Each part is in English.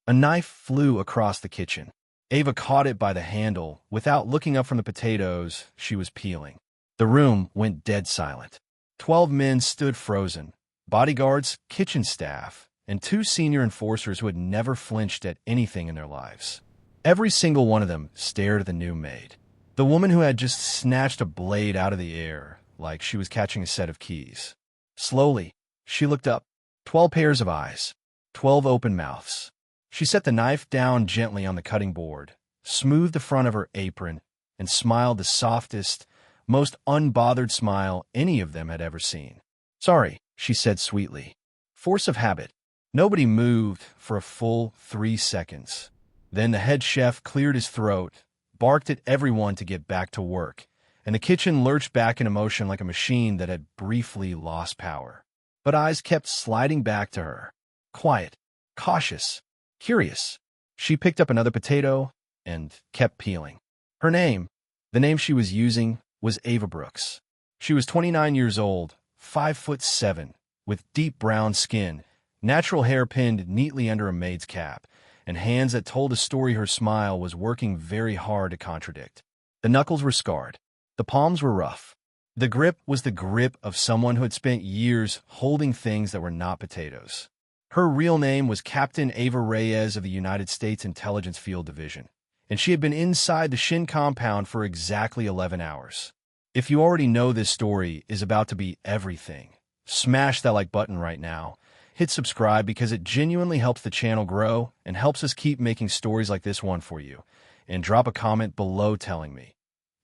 A knife flew across the kitchen. Ava caught it by the handle without looking up from the potatoes she was peeling. The room went dead silent. 12 men stood frozen, bodyguards, kitchen staff, and 2 senior enforcers who had never flinched at anything in their lives. Every single one of them stared at the new maid. The woman who had just snatched a blade out of the air like she was catching a set of keys. Slowly, she looked up. 12 pairs of eyes. 12 open mouths. She set the knife down gently on the cutting board, smoothed the front of her apron, and smiled the softest, most unbothered smile any of them had ever seen. "Sorry," she said sweetly. Force of habit. Nobody moved for a full 3 seconds. Then the head chef cleared his throat, barked at everyone to get back to work, and the kitchen lurched back into motion like a machine that had briefly lost power. But eyes kept sliding back to her. Quiet, cautious, curious. She picked up another potato and kept peeling. Her name, the name she was using, was Ava Brooks. She was 29 years old, 5'7", with deep brown skin, natural hair pinned neatly under a maid's cap, and hands that told a story her smile was working very hard to contradict. The knuckles were scarred. The palms were rough. The grip was the grip of someone who had spent years holding things that were not potatoes. Her real name was Captain Ava Reyes of the United States Intelligence Field Division, and she had been inside the Shin compound for exactly 11 hours. If you already know this story is about to be everything, smash that like button right now. Hit subscribe because it genuinely helps the channel grow and helps us keep making stories like this one for you. And drop a comment below telling me,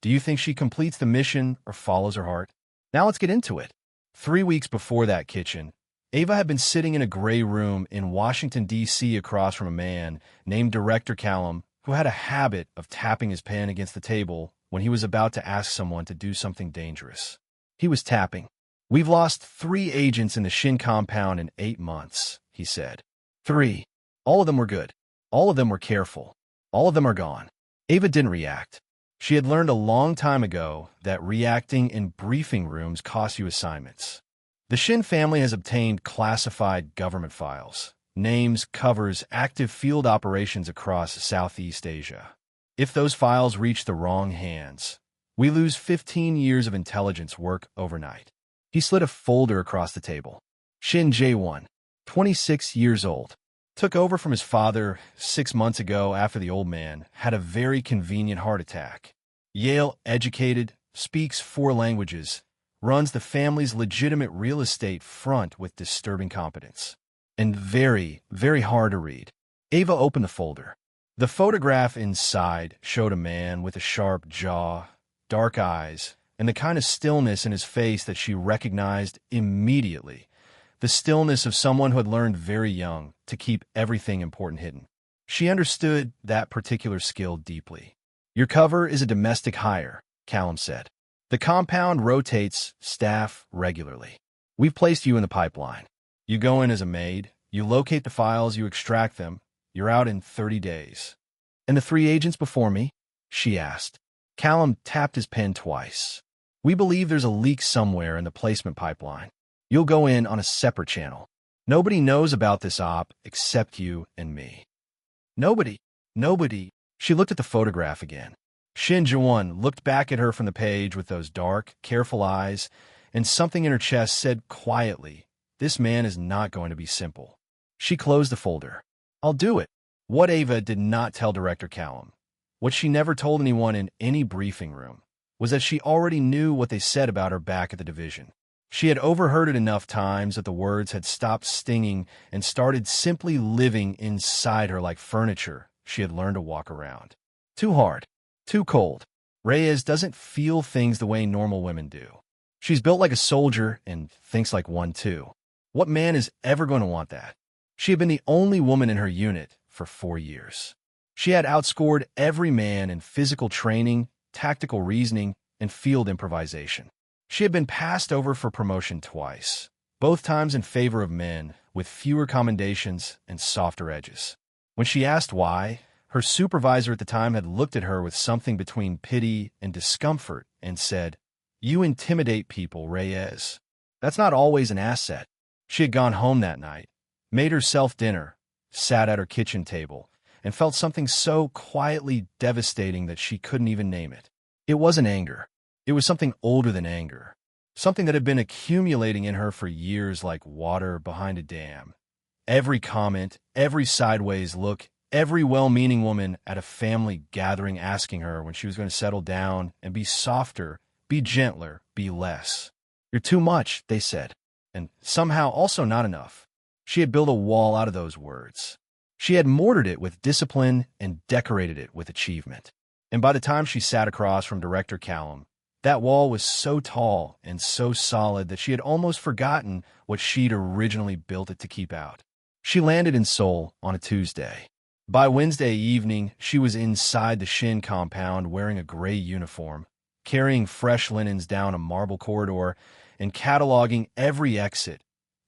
do you think she completes the mission or follows her heart? Now let's get into it. 3 weeks before that kitchen, Ava had been sitting in a gray room in Washington, D.C. across from a man named Director Callum, who had a habit of tapping his pen against the table when he was about to ask someone to do something dangerous. He was tapping. "We've lost 3 agents in the Shin compound in 8 months," he said. 3. All of them were good. All of them were careful. All of them are gone. Ava didn't react. She had learned a long time ago that reacting in briefing rooms costs you assignments. The Shin family has obtained classified government files, names, covers, active field operations across Southeast Asia. If those files reach the wrong hands, we lose 15 years of intelligence work overnight. He slid a folder across the table. Shin Jae-won, 26 years old, took over from his father 6 months ago after the old man had a very convenient heart attack. Yale educated, speaks 4 languages, runs the family's legitimate real estate front with disturbing competence. And very, very hard to read. Ava opened the folder. The photograph inside showed a man with a sharp jaw, dark eyes, and the kind of stillness in his face that she recognized immediately. The stillness of someone who had learned very young to keep everything important hidden. She understood that particular skill deeply. "Your cover is a domestic hire," Callum said. "The compound rotates staff regularly. We've placed you in the pipeline. You go in as a maid, you locate the files, you extract them, you're out in 30 days. "And the 3 agents before me?" she asked. Callum tapped his pen twice. "We believe there's a leak somewhere in the placement pipeline. You'll go in on a separate channel. Nobody knows about this op except you and me." Nobody. She looked at the photograph again. Shin Jae-won looked back at her from the page with those dark, careful eyes, and something in her chest said quietly, this man is not going to be simple. She closed the folder. "I'll do it." What Ava did not tell Director Callum, what she never told anyone in any briefing room, was that she already knew what they said about her back at the division. She had overheard it enough times that the words had stopped stinging and started simply living inside her like furniture she had learned to walk around. Too hard. Too cold. Reyes doesn't feel things the way normal women do. She's built like a soldier and thinks like one too. What man is ever going to want that? She had been the only woman in her unit for 4 years. She had outscored every man in physical training, tactical reasoning, and field improvisation. She had been passed over for promotion twice, both times in favor of men with fewer commendations and softer edges. When she asked why, her supervisor at the time had looked at her with something between pity and discomfort and said, "You intimidate people, Reyes. That's not always an asset." She had gone home that night, made herself dinner, sat at her kitchen table, and felt something so quietly devastating that she couldn't even name it. It wasn't anger. It was something older than anger. Something that had been accumulating in her for years like water behind a dam. Every comment, every sideways look, every well-meaning woman at a family gathering asking her when she was going to settle down and be softer, be gentler, be less. "You're too much," they said, and somehow also not enough. She had built a wall out of those words. She had mortared it with discipline and decorated it with achievement. And by the time she sat across from Director Callum, that wall was so tall and so solid that she had almost forgotten what she'd originally built it to keep out. She landed in Seoul on a Tuesday. By Wednesday evening, she was inside the Shin compound wearing a gray uniform, carrying fresh linens down a marble corridor, and cataloging every exit,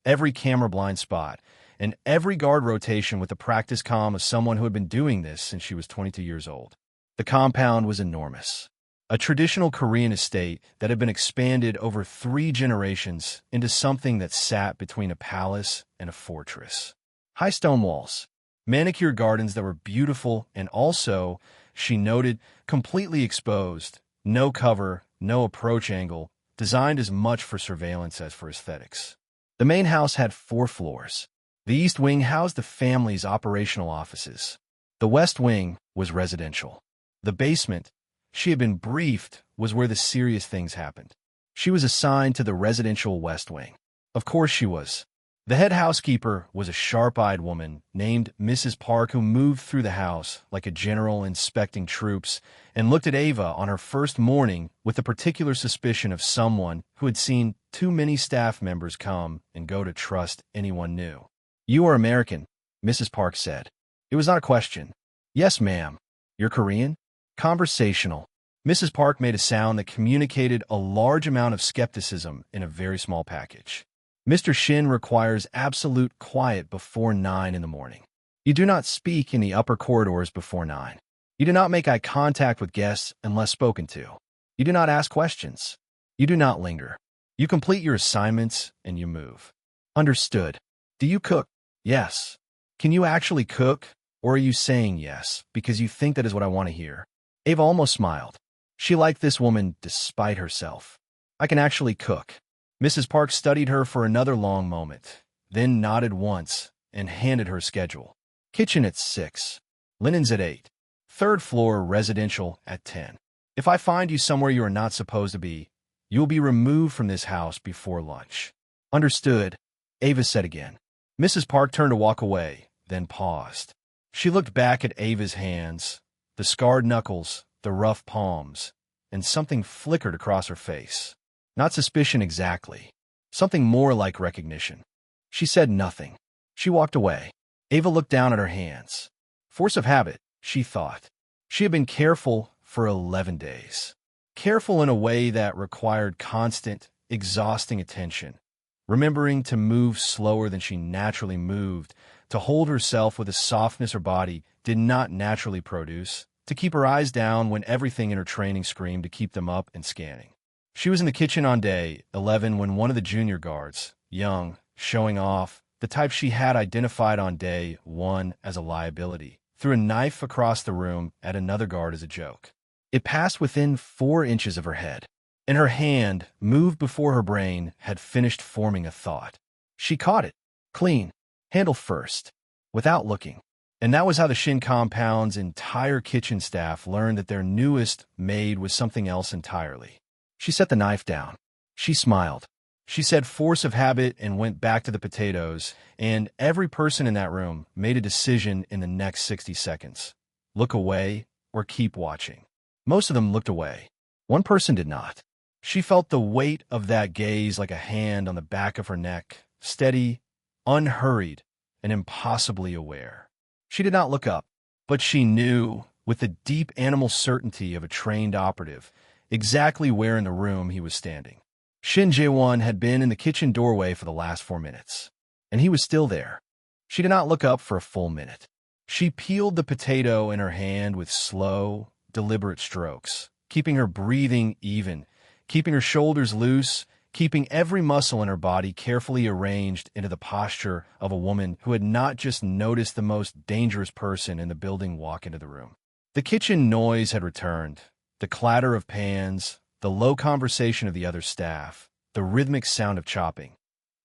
every camera blind spot, and every guard rotation with the practice calm of someone who had been doing this since she was 22 years old. The compound was enormous. A traditional Korean estate that had been expanded over 3 generations into something that sat between a palace and a fortress. High stone walls, manicured gardens that were beautiful and also, she noted, completely exposed, no cover, no approach angle, designed as much for surveillance as for aesthetics. The main house had 4 floors. The east wing housed the family's operational offices. The west wing was residential. The basement, she had been briefed, was where the serious things happened. She was assigned to the residential west wing. Of course she was. The head housekeeper was a sharp-eyed woman named Mrs. Park who moved through the house like a general inspecting troops and looked at Ava on her first morning with the particular suspicion of someone who had seen too many staff members come and go to trust anyone new. "You are American," Mrs. Park said. It was not a question. "Yes, ma'am." "You're Korean?" Conversational. Mrs. Park made a sound that communicated a large amount of skepticism in a very small package. "Mr. Shin requires absolute quiet before 9 in the morning. You do not speak in the upper corridors before 9. You do not make eye contact with guests unless spoken to. You do not ask questions. You do not linger. You complete your assignments and you move." "Understood. Do you cook?" "Yes." "Can you actually cook, or are you saying yes because you think that is what I want to hear?" Ava almost smiled. She liked this woman despite herself. "I can actually cook." Mrs. Park studied her for another long moment, then nodded once and handed her schedule. "Kitchen at 6. Linens at 8. 3rd floor residential at 10. If I find you somewhere you are not supposed to be, you will be removed from this house before lunch." "Understood," Ava said again. Mrs. Park turned to walk away, then paused. She looked back at Ava's hands, the scarred knuckles, the rough palms, and something flickered across her face. Not suspicion exactly. Something more like recognition. She said nothing. She walked away. Ava looked down at her hands. Force of habit, she thought. She had been careful for 11 days. Careful in a way that required constant, exhausting attention. Remembering to move slower than she naturally moved, to hold herself with a softness her body did not naturally produce, to keep her eyes down when everything in her training screamed to keep them up and scanning. She was in the kitchen on day 11 when one of the junior guards, young, showing off, the type she had identified on day 1 as a liability, threw a knife across the room at another guard as a joke. It passed within 4 inches of her head, and her hand, moved before her brain, had finished forming a thought. She caught it, clean, handle first, without looking. And that was how the Shin compound's entire kitchen staff learned that their newest maid was something else entirely. She set the knife down. She smiled. She said force of habit and went back to the potatoes, and every person in that room made a decision in the next 60 seconds. Look away or keep watching. Most of them looked away. One person did not. She felt the weight of that gaze like a hand on the back of her neck, steady, unhurried, and impossibly aware. She did not look up, but she knew, with the deep animal certainty of a trained operative, exactly where in the room he was standing. Shin Jae-won had been in the kitchen doorway for the last 4 minutes, and he was still there. She did not look up for a full minute. She peeled the potato in her hand with slow, deliberate strokes, keeping her breathing even, keeping her shoulders loose, keeping every muscle in her body carefully arranged into the posture of a woman who had not just noticed the most dangerous person in the building walk into the room. The kitchen noise had returned, the clatter of pans, the low conversation of the other staff, the rhythmic sound of chopping.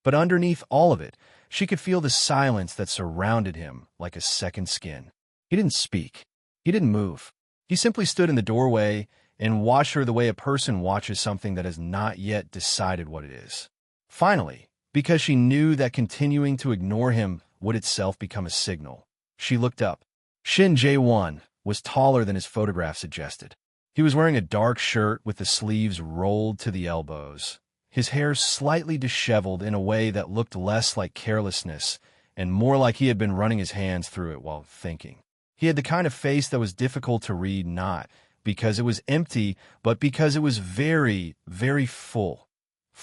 But underneath all of it, she could feel the silence that surrounded him like a second skin. He didn't speak. He didn't move. He simply stood in the doorway and watched her the way a person watches something that has not yet decided what it is. Finally, because she knew that continuing to ignore him would itself become a signal, she looked up. Shin Jae-won was taller than his photograph suggested. He was wearing a dark shirt with the sleeves rolled to the elbows, his hair slightly disheveled in a way that looked less like carelessness and more like he had been running his hands through it while thinking. He had the kind of face that was difficult to read, not because it was empty, but because it was very, very full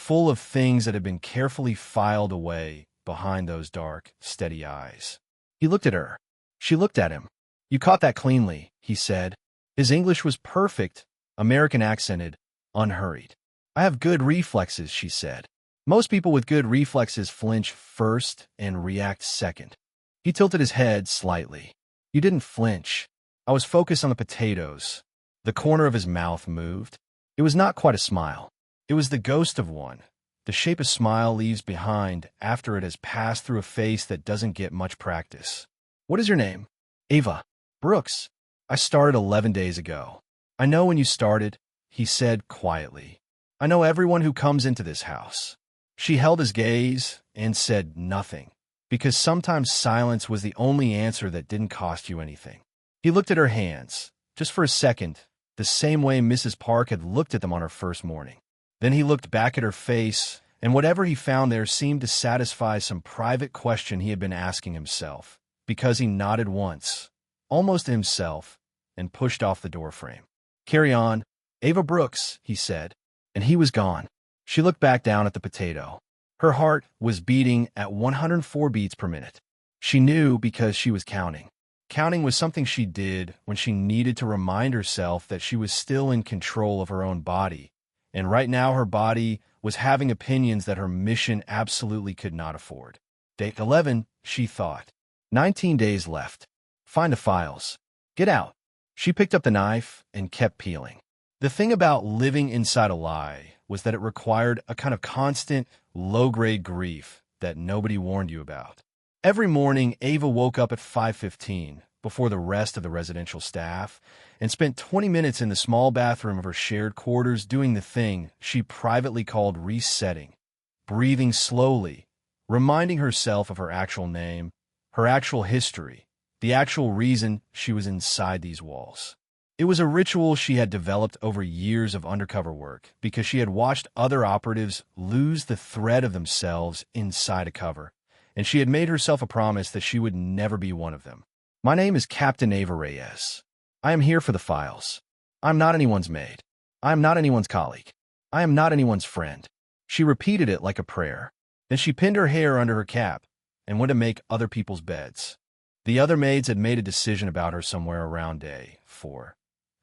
of things that had been carefully filed away behind those dark, steady eyes. He looked at her. She looked at him. "You caught that cleanly," he said. His English was perfect, American accented, unhurried. "I have good reflexes," she said. "Most people with good reflexes flinch first and react second." He tilted his head slightly. "You didn't flinch. I was focused on the potatoes." The corner of his mouth moved. It was not quite a smile. It was the ghost of one, the shape a smile leaves behind after it has passed through a face that doesn't get much practice. "What is your name?" "Ava. Brooks. I started 11 days ago." "I know when you started," he said quietly. "I know everyone who comes into this house." She held his gaze and said nothing, because sometimes silence was the only answer that didn't cost you anything. He looked at her hands, just for a second, the same way Mrs. Park had looked at them on her first morning. Then he looked back at her face, and whatever he found there seemed to satisfy some private question he had been asking himself, because he nodded once, almost to himself, and pushed off the doorframe. "Carry on. Ava Brooks," he said, and he was gone. She looked back down at the potato. Her heart was beating at 104 beats per minute. She knew because she was counting. Counting was something she did when she needed to remind herself that she was still in control of her own body, and right now her body was having opinions that her mission absolutely could not afford. Day 11, she thought. 19 days left. Find the files. Get out. She picked up the knife and kept peeling. The thing about living inside a lie was that it required a kind of constant, low-grade grief that nobody warned you about. Every morning, Ava woke up at 5:15 before the rest of the residential staff and spent 20 minutes in the small bathroom of her shared quarters doing the thing she privately called resetting, breathing slowly, reminding herself of her actual name, her actual history, the actual reason she was inside these walls. It was a ritual she had developed over years of undercover work because she had watched other operatives lose the thread of themselves inside a cover, and she had made herself a promise that she would never be one of them. "My name is Captain Ava Reyes. I am here for the files. I am not anyone's maid. I am not anyone's colleague. I am not anyone's friend." She repeated it like a prayer. Then she pinned her hair under her cap and went to make other people's beds. The other maids had made a decision about her somewhere around day 4.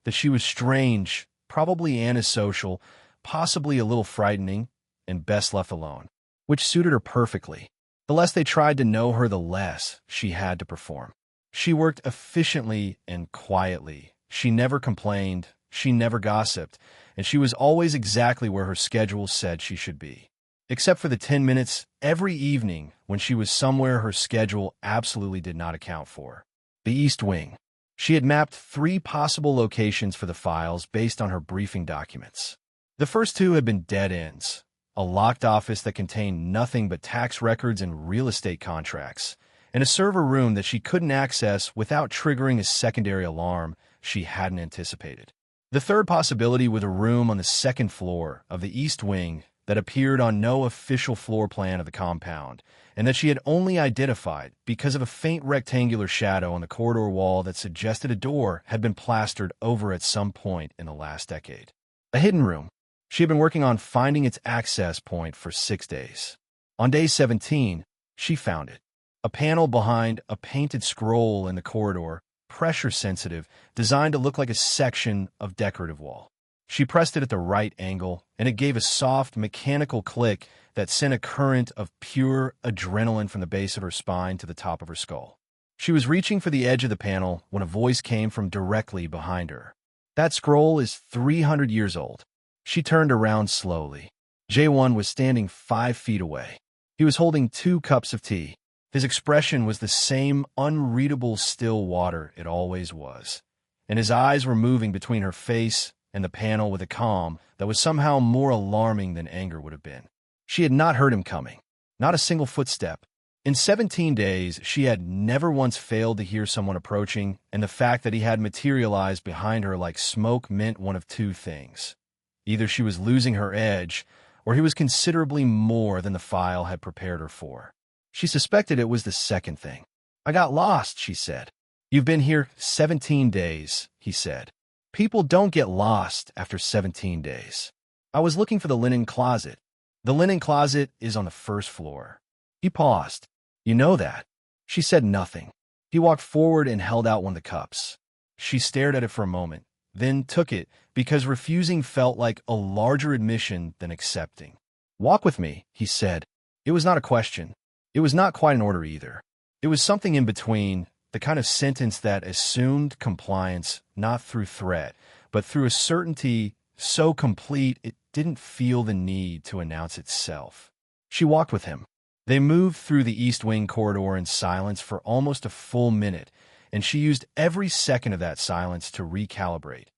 That she was strange, probably antisocial, possibly a little frightening, and best left alone, which suited her perfectly. The less they tried to know her, the less she had to perform. She worked efficiently and quietly. She never complained, she never gossiped, and she was always exactly where her schedule said she should be. Except for the 10 minutes every evening when she was somewhere her schedule absolutely did not account for. The East Wing. She had mapped 3 possible locations for the files based on her briefing documents. The first 2 had been dead ends, a locked office that contained nothing but tax records and real estate contracts, and a server room that she couldn't access without triggering a secondary alarm she hadn't anticipated. The third possibility was a room on the 2nd floor of the East Wing that appeared on no official floor plan of the compound, and that she had only identified because of a faint rectangular shadow on the corridor wall that suggested a door had been plastered over at some point in the last decade. A hidden room. She had been working on finding its access point for 6 days. On day 17, she found it. A panel behind a painted scroll in the corridor, pressure-sensitive, designed to look like a section of decorative wall. She pressed it at the right angle, and it gave a soft, mechanical click that sent a current of pure adrenaline from the base of her spine to the top of her skull. She was reaching for the edge of the panel when a voice came from directly behind her. "That scroll is 300 years old." She turned around slowly. Jae-won was standing 5 feet away. He was holding 2 cups of tea. His expression was the same unreadable still water it always was, and his eyes were moving between her face and the panel with a calm that was somehow more alarming than anger would have been. She had not heard him coming, not a single footstep. In 17 days, she had never once failed to hear someone approaching, and the fact that he had materialized behind her like smoke meant one of 2 things. Either she was losing her edge, or he was considerably more than the file had prepared her for. She suspected it was the second thing. "I got lost," she said. "You've been here 17 days, he said. "People don't get lost after 17 days. "I was looking for the linen closet. The linen closet is on the 1st floor. He paused. "You know that?" She said nothing. He walked forward and held out one of the cups. She stared at it for a moment, then took it because refusing felt like a larger admission than accepting. "Walk with me," he said. It was not a question. It was not quite an order either. It was something in between, the kind of sentence that assumed compliance not through threat, but through a certainty so complete it didn't feel the need to announce itself. She walked with him. They moved through the East Wing corridor in silence for almost a full minute, and she used every second of that silence to recalibrate,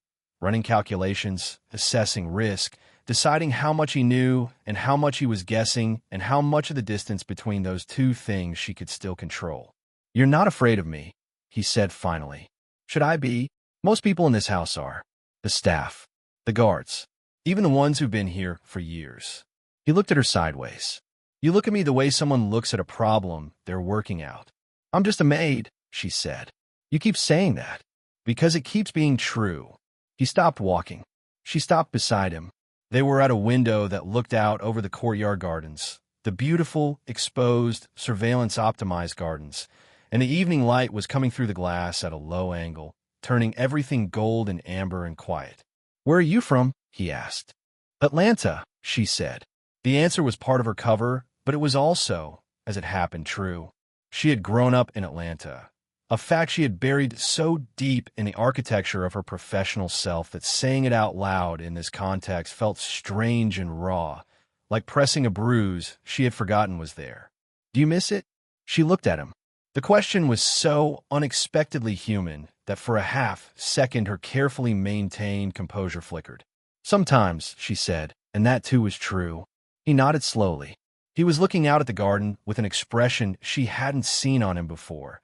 running calculations, assessing risk, deciding how much he knew and how much he was guessing and how much of the distance between those 2 things she could still control. "You're not afraid of me," he said finally. "Should I be? Most people in this house are. The staff, the guards, even the ones who've been here for years." He looked at her sideways. "You look at me the way someone looks at a problem they're working out." "I'm just a maid," she said. "You keep saying that." "Because it keeps being true." He stopped walking. She stopped beside him. They were at a window that looked out over the courtyard gardens, the beautiful, exposed, surveillance-optimized gardens, and the evening light was coming through the glass at a low angle, turning everything gold and amber and quiet. "Where are you from?" he asked. "Atlanta," she said. The answer was part of her cover, but it was also, as it happened, true. She had grown up in Atlanta, a fact she had buried so deep in the architecture of her professional self that saying it out loud in this context felt strange and raw, like pressing a bruise she had forgotten was there. "Do you miss it?" She looked at him. The question was so unexpectedly human that for a half-second her carefully maintained composure flickered. "Sometimes," she said, and that too was true. He nodded slowly. He was looking out at the garden with an expression she hadn't seen on him before.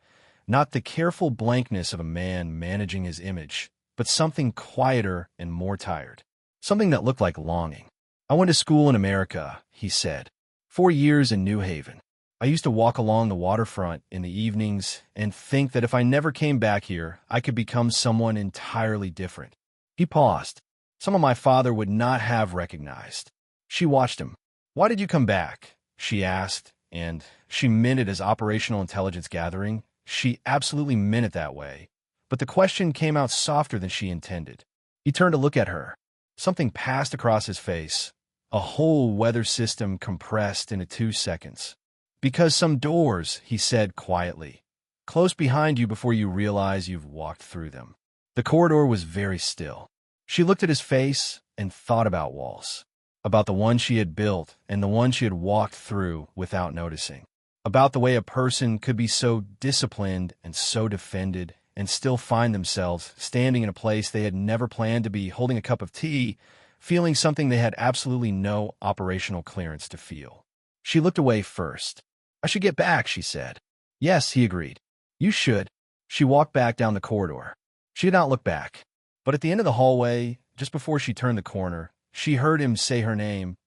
Not the careful blankness of a man managing his image, but something quieter and more tired. Something that looked like longing. "I went to school in America," he said. 4 years in New Haven. I used to walk along the waterfront in the evenings and think that if I never came back here, I could become someone entirely different." He paused. Someone my father would not have recognized. She watched him. "Why did you come back?" she asked, and she meant it as operational intelligence gathering. She absolutely meant it that way. But the question came out softer than she intended. He turned to look at her. Something passed across his face. A whole weather system compressed into 2 seconds. "Because some doors," he said quietly, "close behind you before you realize you've walked through them." The corridor was very still. She looked at his face and thought about walls. About the one she had built and the one she had walked through without noticing. About the way a person could be so disciplined and so defended and still find themselves standing in a place they had never planned to be, holding a cup of tea, feeling something they had absolutely no operational clearance to feel. She looked away first. "I should get back," she said. "Yes," he agreed. "You should." She walked back down the corridor. She did not look back. But at the end of the hallway, just before she turned the corner, she heard him say her name.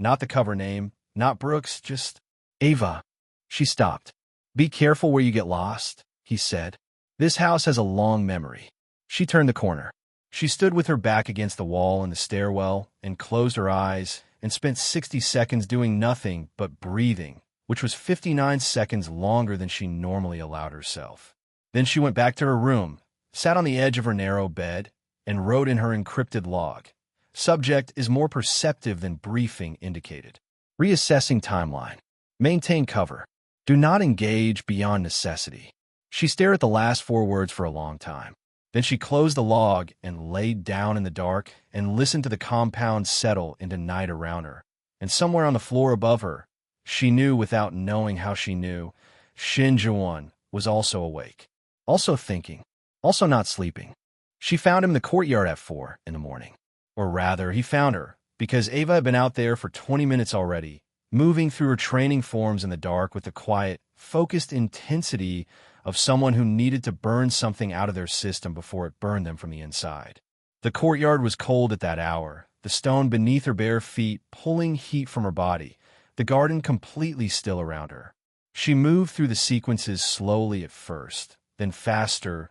Not the cover name, not Brooks, just Ava. She stopped. "Be careful where you get lost," he said. "This house has a long memory." She turned the corner. She stood with her back against the wall in the stairwell and closed her eyes and spent 60 seconds doing nothing but breathing, which was 59 seconds longer than she normally allowed herself. Then she went back to her room, sat on the edge of her narrow bed, and wrote in her encrypted log, Subject is more perceptive than briefing indicated. Reassessing timeline. Maintain cover. Do not engage beyond necessity. She stared at the last 4 words for a long time. Then she closed the log and laid down in the dark and listened to the compound settle into night around her. And somewhere on the floor above her, she knew without knowing how she knew, Shin Jae-won was also awake, also thinking, also not sleeping. She found him in the courtyard at 4 in the morning. Or rather, he found her, because Ava had been out there for 20 minutes already, moving through her training forms in the dark with the quiet, focused intensity of someone who needed to burn something out of their system before it burned them from the inside. The courtyard was cold at that hour, the stone beneath her bare feet pulling heat from her body, the garden completely still around her. She moved through the sequences slowly at first, then faster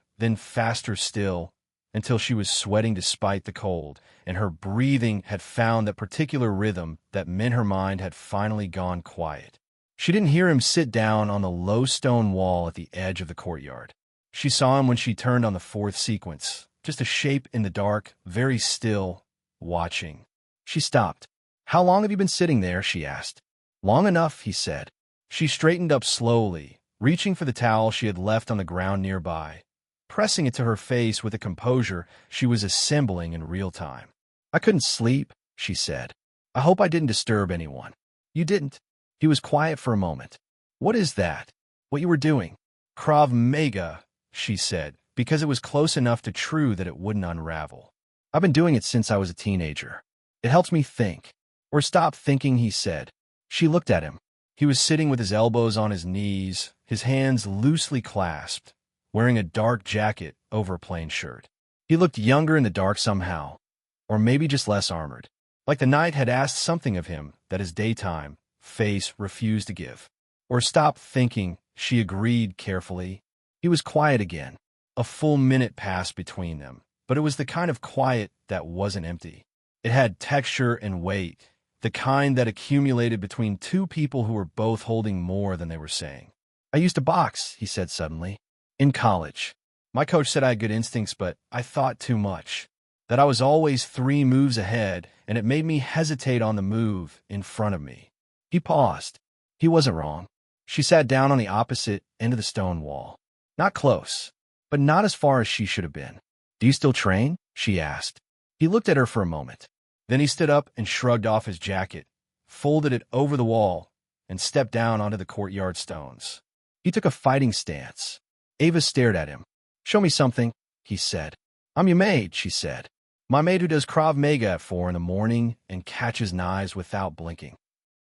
still, until she was sweating despite the cold, and her breathing had found that particular rhythm that meant her mind had finally gone quiet. She didn't hear him sit down on the low stone wall at the edge of the courtyard. She saw him when she turned on the 4th sequence, just a shape in the dark, very still, watching. She stopped. "How long have you been sitting there?" she asked. "Long enough," he said. She straightened up slowly, reaching for the towel she had left on the ground nearby, pressing it to her face with a composure she was assembling in real time. "I couldn't sleep," she said. "I hope I didn't disturb anyone." "You didn't." He was quiet for a moment. "What is that? What you were doing?" "Krav Maga," she said, because it was close enough to true that it wouldn't unravel. "I've been doing it since I was a teenager. It helps me think." "Or stop thinking," he said. She looked at him. He was sitting with his elbows on his knees, his hands loosely clasped, wearing a dark jacket over a plain shirt. He looked younger in the dark somehow, or maybe just less armored, like the night had asked something of him that his daytime face refused to give. "Or stop thinking," she agreed carefully. He was quiet again. A full minute passed between them, but it was the kind of quiet that wasn't empty. It had texture and weight, the kind that accumulated between 2 people who were both holding more than they were saying. "I used to box," he said suddenly. "In college. My coach said I had good instincts, but I thought too much. That I was always 3 moves ahead, and it made me hesitate on the move in front of me." He paused. He wasn't wrong. She sat down on the opposite end of the stone wall. Not close, but not as far as she should have been. "Do you still train?" she asked. He looked at her for a moment. Then he stood up and shrugged off his jacket, folded it over the wall, and stepped down onto the courtyard stones. He took a fighting stance. Ava stared at him. "Show me something," he said. "I'm your maid," she said. "My maid who does Krav Maga at 4 in the morning and catches knives without blinking."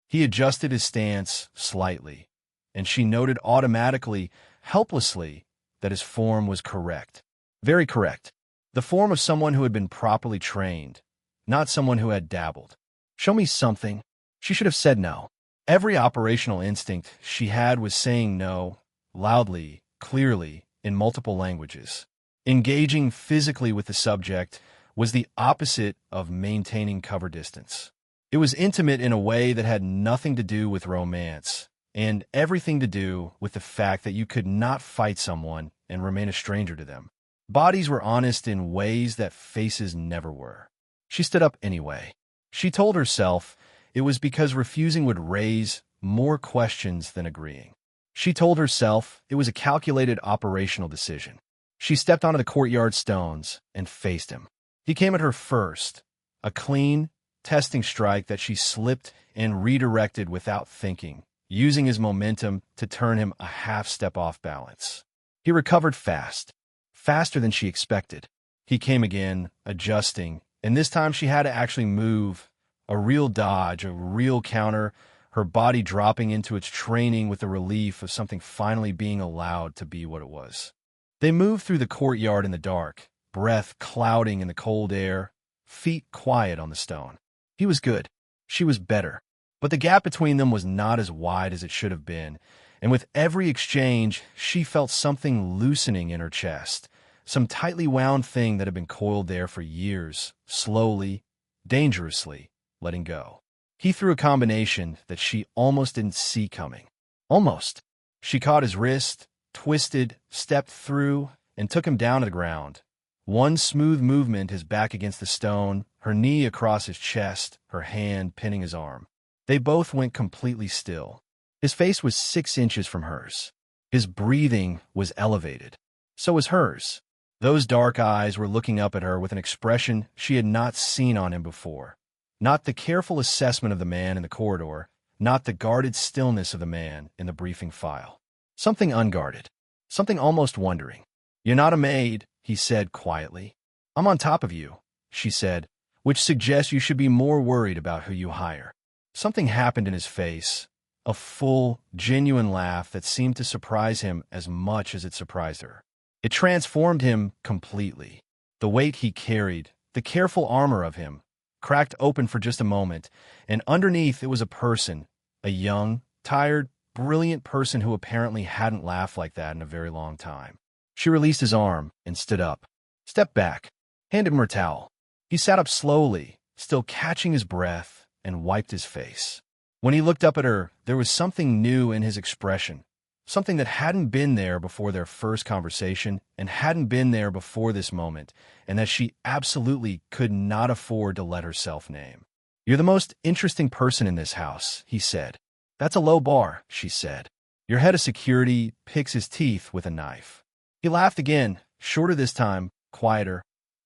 He adjusted his stance slightly, and she noted automatically, helplessly, that his form was correct. Very correct. The form of someone who had been properly trained, not someone who had dabbled. "Show me something." She should have said no. Every operational instinct she had was saying no, loudly, clearly, in multiple languages. Engaging physically with the subject was the opposite of maintaining cover distance. It was intimate in a way that had nothing to do with romance, and everything to do with the fact that you could not fight someone and remain a stranger to them. Bodies were honest in ways that faces never were. She stood up anyway. She told herself it was because refusing would raise more questions than agreeing. She told herself it was a calculated operational decision. She stepped onto the courtyard stones and faced him. He came at her first, a clean, testing strike that she slipped and redirected without thinking, using his momentum to turn him a half step off balance. He recovered fast, faster than she expected. He came again, adjusting, and this time she had to actually move, a real dodge, a real counter, her body dropping into its training with the relief of something finally being allowed to be what it was. They moved through the courtyard in the dark, breath clouding in the cold air, feet quiet on the stone. He was good. She was better. But the gap between them was not as wide as it should have been, and with every exchange, she felt something loosening in her chest, some tightly wound thing that had been coiled there for years, slowly, dangerously, letting go. He threw a combination that she almost didn't see coming. Almost. She caught his wrist, twisted, stepped through, and took him down to the ground. One smooth movement, his back against the stone, her knee across his chest, her hand pinning his arm. They both went completely still. His face was 6 inches from hers. His breathing was elevated. So was hers. Those dark eyes were looking up at her with an expression she had not seen on him before. Not the careful assessment of the man in the corridor, not the guarded stillness of the man in the briefing file. Something unguarded. Something almost wondering. "You're not a maid," he said quietly. "I'm on top of you," she said, which suggests you should be more worried about who you hire. Something happened in his face, a full, genuine laugh that seemed to surprise him as much as it surprised her. It transformed him completely. The weight he carried, the careful armor of him, cracked open for just a moment, and underneath it was a person, a young, tired, brilliant person who apparently hadn't laughed like that in a very long time. She released his arm and stood up. "Step back." Handed him her towel. He sat up slowly, still catching his breath, and wiped his face. When he looked up at her, there was something new in his expression, something that hadn't been there before their first conversation and hadn't been there before this moment, and that she absolutely could not afford to let herself name. "You're the most interesting person in this house," he said. "That's a low bar," she said. "Your head of security picks his teeth with a knife." He laughed again, shorter this time, quieter,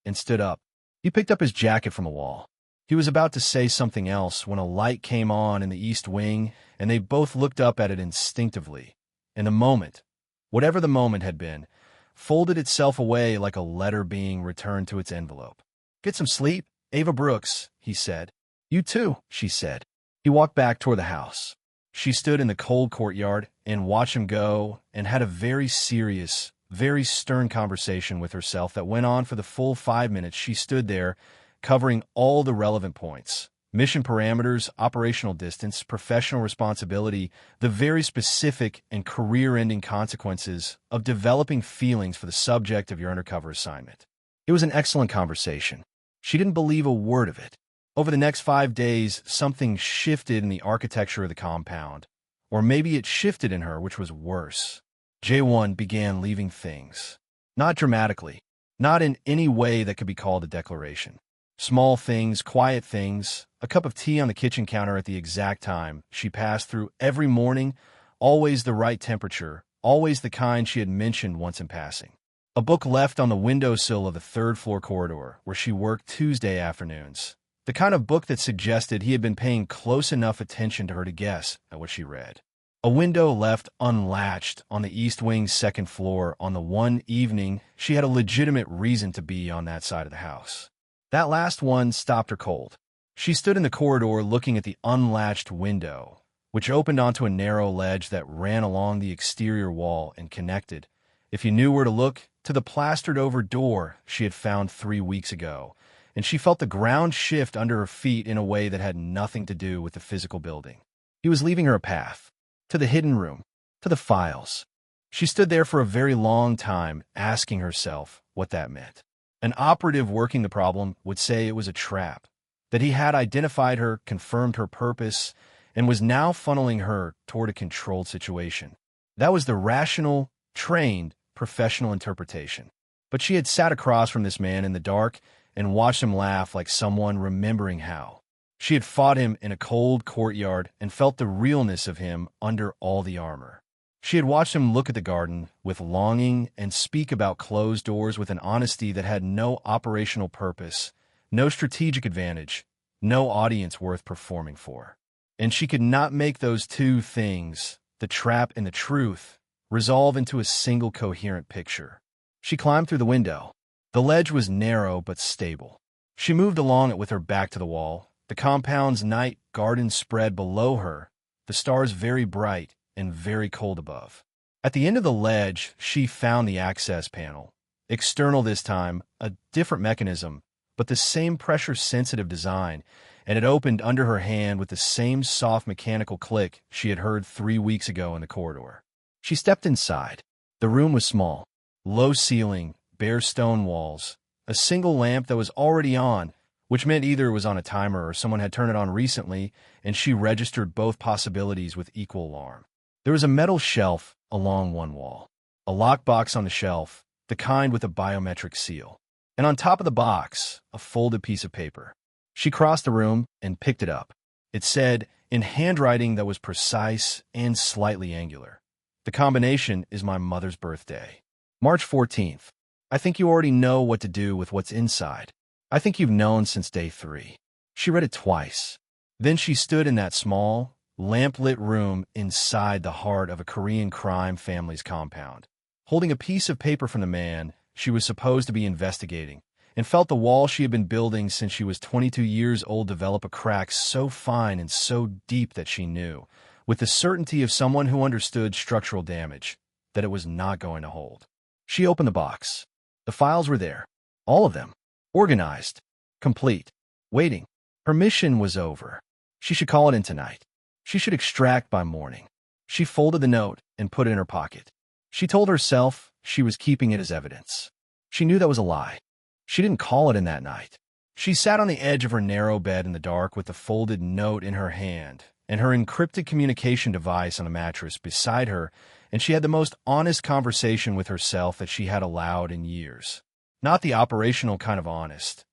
and stood up. He picked up his jacket from a wall. He was about to say something else when a light came on in the east wing, and they both looked up at it instinctively. And the moment, whatever the moment had been, folded itself away like a letter being returned to its envelope. "Get some sleep, Ava Brooks," he said. "You too," she said. He walked back toward the house. She stood in the cold courtyard and watched him go and had a very serious, very stern conversation with herself that went on for the full 5 minutes. She stood there, covering all the relevant points: mission parameters, operational distance, professional responsibility, the very specific and career-ending consequences of developing feelings for the subject of your undercover assignment. It was an excellent conversation. She didn't believe a word of it. Over the next 5 days, something shifted in the architecture of the compound. Or maybe it shifted in her, which was worse. Jae-won began leaving things. Not dramatically. Not in any way that could be called a declaration. Small things, quiet things, a cup of tea on the kitchen counter at the exact time she passed through every morning, always the right temperature, always the kind she had mentioned once in passing. A book left on the windowsill of the third-floor corridor where she worked Tuesday afternoons. The kind of book that suggested he had been paying close enough attention to her to guess at what she read. A window left unlatched on the East Wing's second floor on the one evening she had a legitimate reason to be on that side of the house. That last one stopped her cold. She stood in the corridor looking at the unlatched window, which opened onto a narrow ledge that ran along the exterior wall and connected, if you knew where to look, to the plastered-over door she had found 3 weeks ago, and she felt the ground shift under her feet in a way that had nothing to do with the physical building. He was leaving her a path, to the hidden room, to the files. She stood there for a very long time, asking herself what that meant. An operative working the problem would say it was a trap, that he had identified her, confirmed her purpose, and was now funneling her toward a controlled situation. That was the rational, trained, professional interpretation. But she had sat across from this man in the dark and watched him laugh like someone remembering how. She had fought him in a cold courtyard and felt the realness of him under all the armor. She had watched him look at the garden with longing and speak about closed doors with an honesty that had no operational purpose, no strategic advantage, no audience worth performing for. And she could not make those two things, the trap and the truth, resolve into a single coherent picture. She climbed through the window. The ledge was narrow but stable. She moved along it with her back to the wall, the compound's night garden spread below her, the stars very bright and very cold above. At the end of the ledge, she found the access panel. External this time, a different mechanism, but the same pressure-sensitive design, and it opened under her hand with the same soft mechanical click she had heard 3 weeks ago in the corridor. She stepped inside. The room was small. Low ceiling, bare stone walls, a single lamp that was already on, which meant either it was on a timer or someone had turned it on recently, and she registered both possibilities with equal alarm. There was a metal shelf along one wall, a lockbox on the shelf, the kind with a biometric seal, and on top of the box, a folded piece of paper. She crossed the room and picked it up. It said, in handwriting that was precise and slightly angular, "The combination is my mother's birthday. March 14th. I think you already know what to do with what's inside. I think you've known since day 3. She read it twice. Then she stood in that small, lamp-lit room inside the heart of a Korean crime family's compound, holding a piece of paper from the man she was supposed to be investigating, and felt the wall she had been building since she was 22 years old develop a crack so fine and so deep that she knew, with the certainty of someone who understood structural damage, that it was not going to hold. She opened the box. The files were there. All of them. Organized. Complete. Waiting. Her mission was over. She should call it in tonight. She should extract by morning. She folded the note and put it in her pocket. She told herself she was keeping it as evidence. She knew that was a lie. She didn't call it in that night. She sat on the edge of her narrow bed in the dark with the folded note in her hand and her encrypted communication device on a mattress beside her, and she had the most honest conversation with herself that she had allowed in years. Not the operational kind of honest.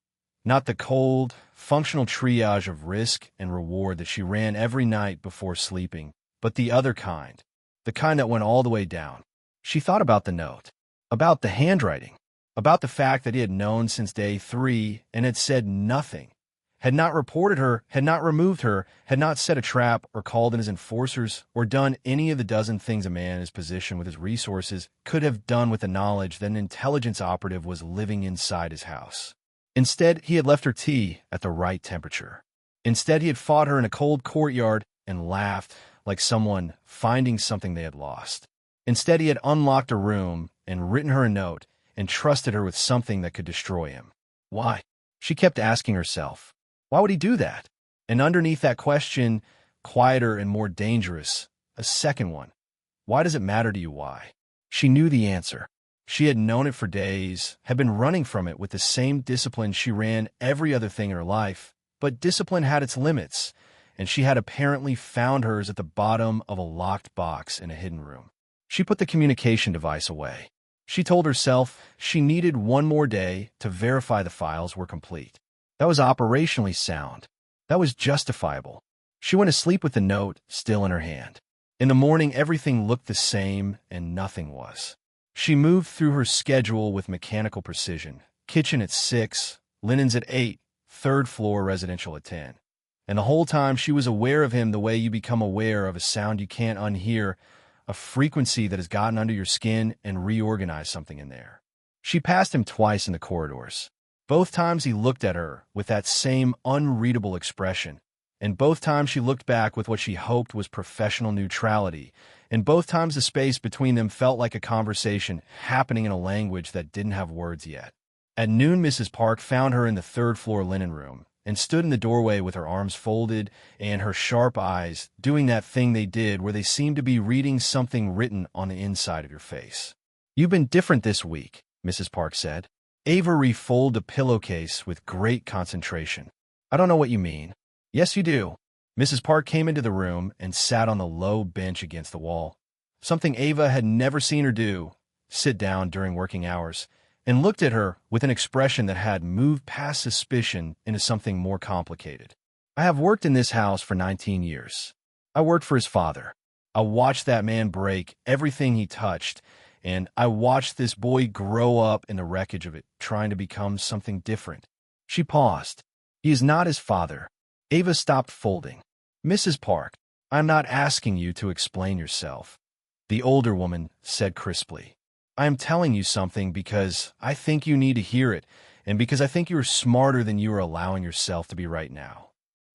Not the cold, functional triage of risk and reward that she ran every night before sleeping, but the other kind. The kind that went all the way down. She thought about the note, about the handwriting, about the fact that he had known since day 3 and had said nothing, had not reported her, had not removed her, had not set a trap or called in his enforcers or done any of the dozen things a man in his position with his resources could have done with the knowledge that an intelligence operative was living inside his house. Instead, he had left her tea at the right temperature. Instead, he had fought her in a cold courtyard and laughed like someone finding something they had lost. Instead, he had unlocked a room and written her a note and trusted her with something that could destroy him. Why? She kept asking herself, why would he do that? And underneath that question, quieter and more dangerous, a second one. Why does it matter to you why? She knew the answer. She had known it for days, had been running from it with the same discipline she ran every other thing in her life, but discipline had its limits, and she had apparently found hers at the bottom of a locked box in a hidden room. She put the communication device away. She told herself she needed one more day to verify the files were complete. That was operationally sound. That was justifiable. She went to sleep with the note still in her hand. In the morning, everything looked the same and nothing was. She moved through her schedule with mechanical precision. Kitchen at 6, linens at 8, third floor residential at 10. And the whole time she was aware of him the way you become aware of a sound you can't unhear, a frequency that has gotten under your skin and reorganized something in there. She passed him twice in the corridors. Both times he looked at her with that same unreadable expression, and both times she looked back with what she hoped was professional neutrality, and both times the space between them felt like a conversation happening in a language that didn't have words yet. At noon, Mrs. Park found her in the third-floor linen room and stood in the doorway with her arms folded and her sharp eyes doing that thing they did where they seemed to be reading something written on the inside of your face. "You've been different this week," Mrs. Park said. Ava refolded a pillowcase with great concentration. "I don't know what you mean." "Yes, you do." Mrs. Park came into the room and sat on the low bench against the wall. Something Ava had never seen her do, sit down during working hours, and looked at her with an expression that had moved past suspicion into something more complicated. "I have worked in this house for 19 years. I worked for his father. I watched that man break everything he touched, and I watched this boy grow up in the wreckage of it, trying to become something different." She paused. "He is not his father." Ava stopped folding. "Mrs. Park, I'm not asking you to explain yourself," the older woman said crisply. "I am telling you something because I think you need to hear it, and because I think you are smarter than you are allowing yourself to be right now."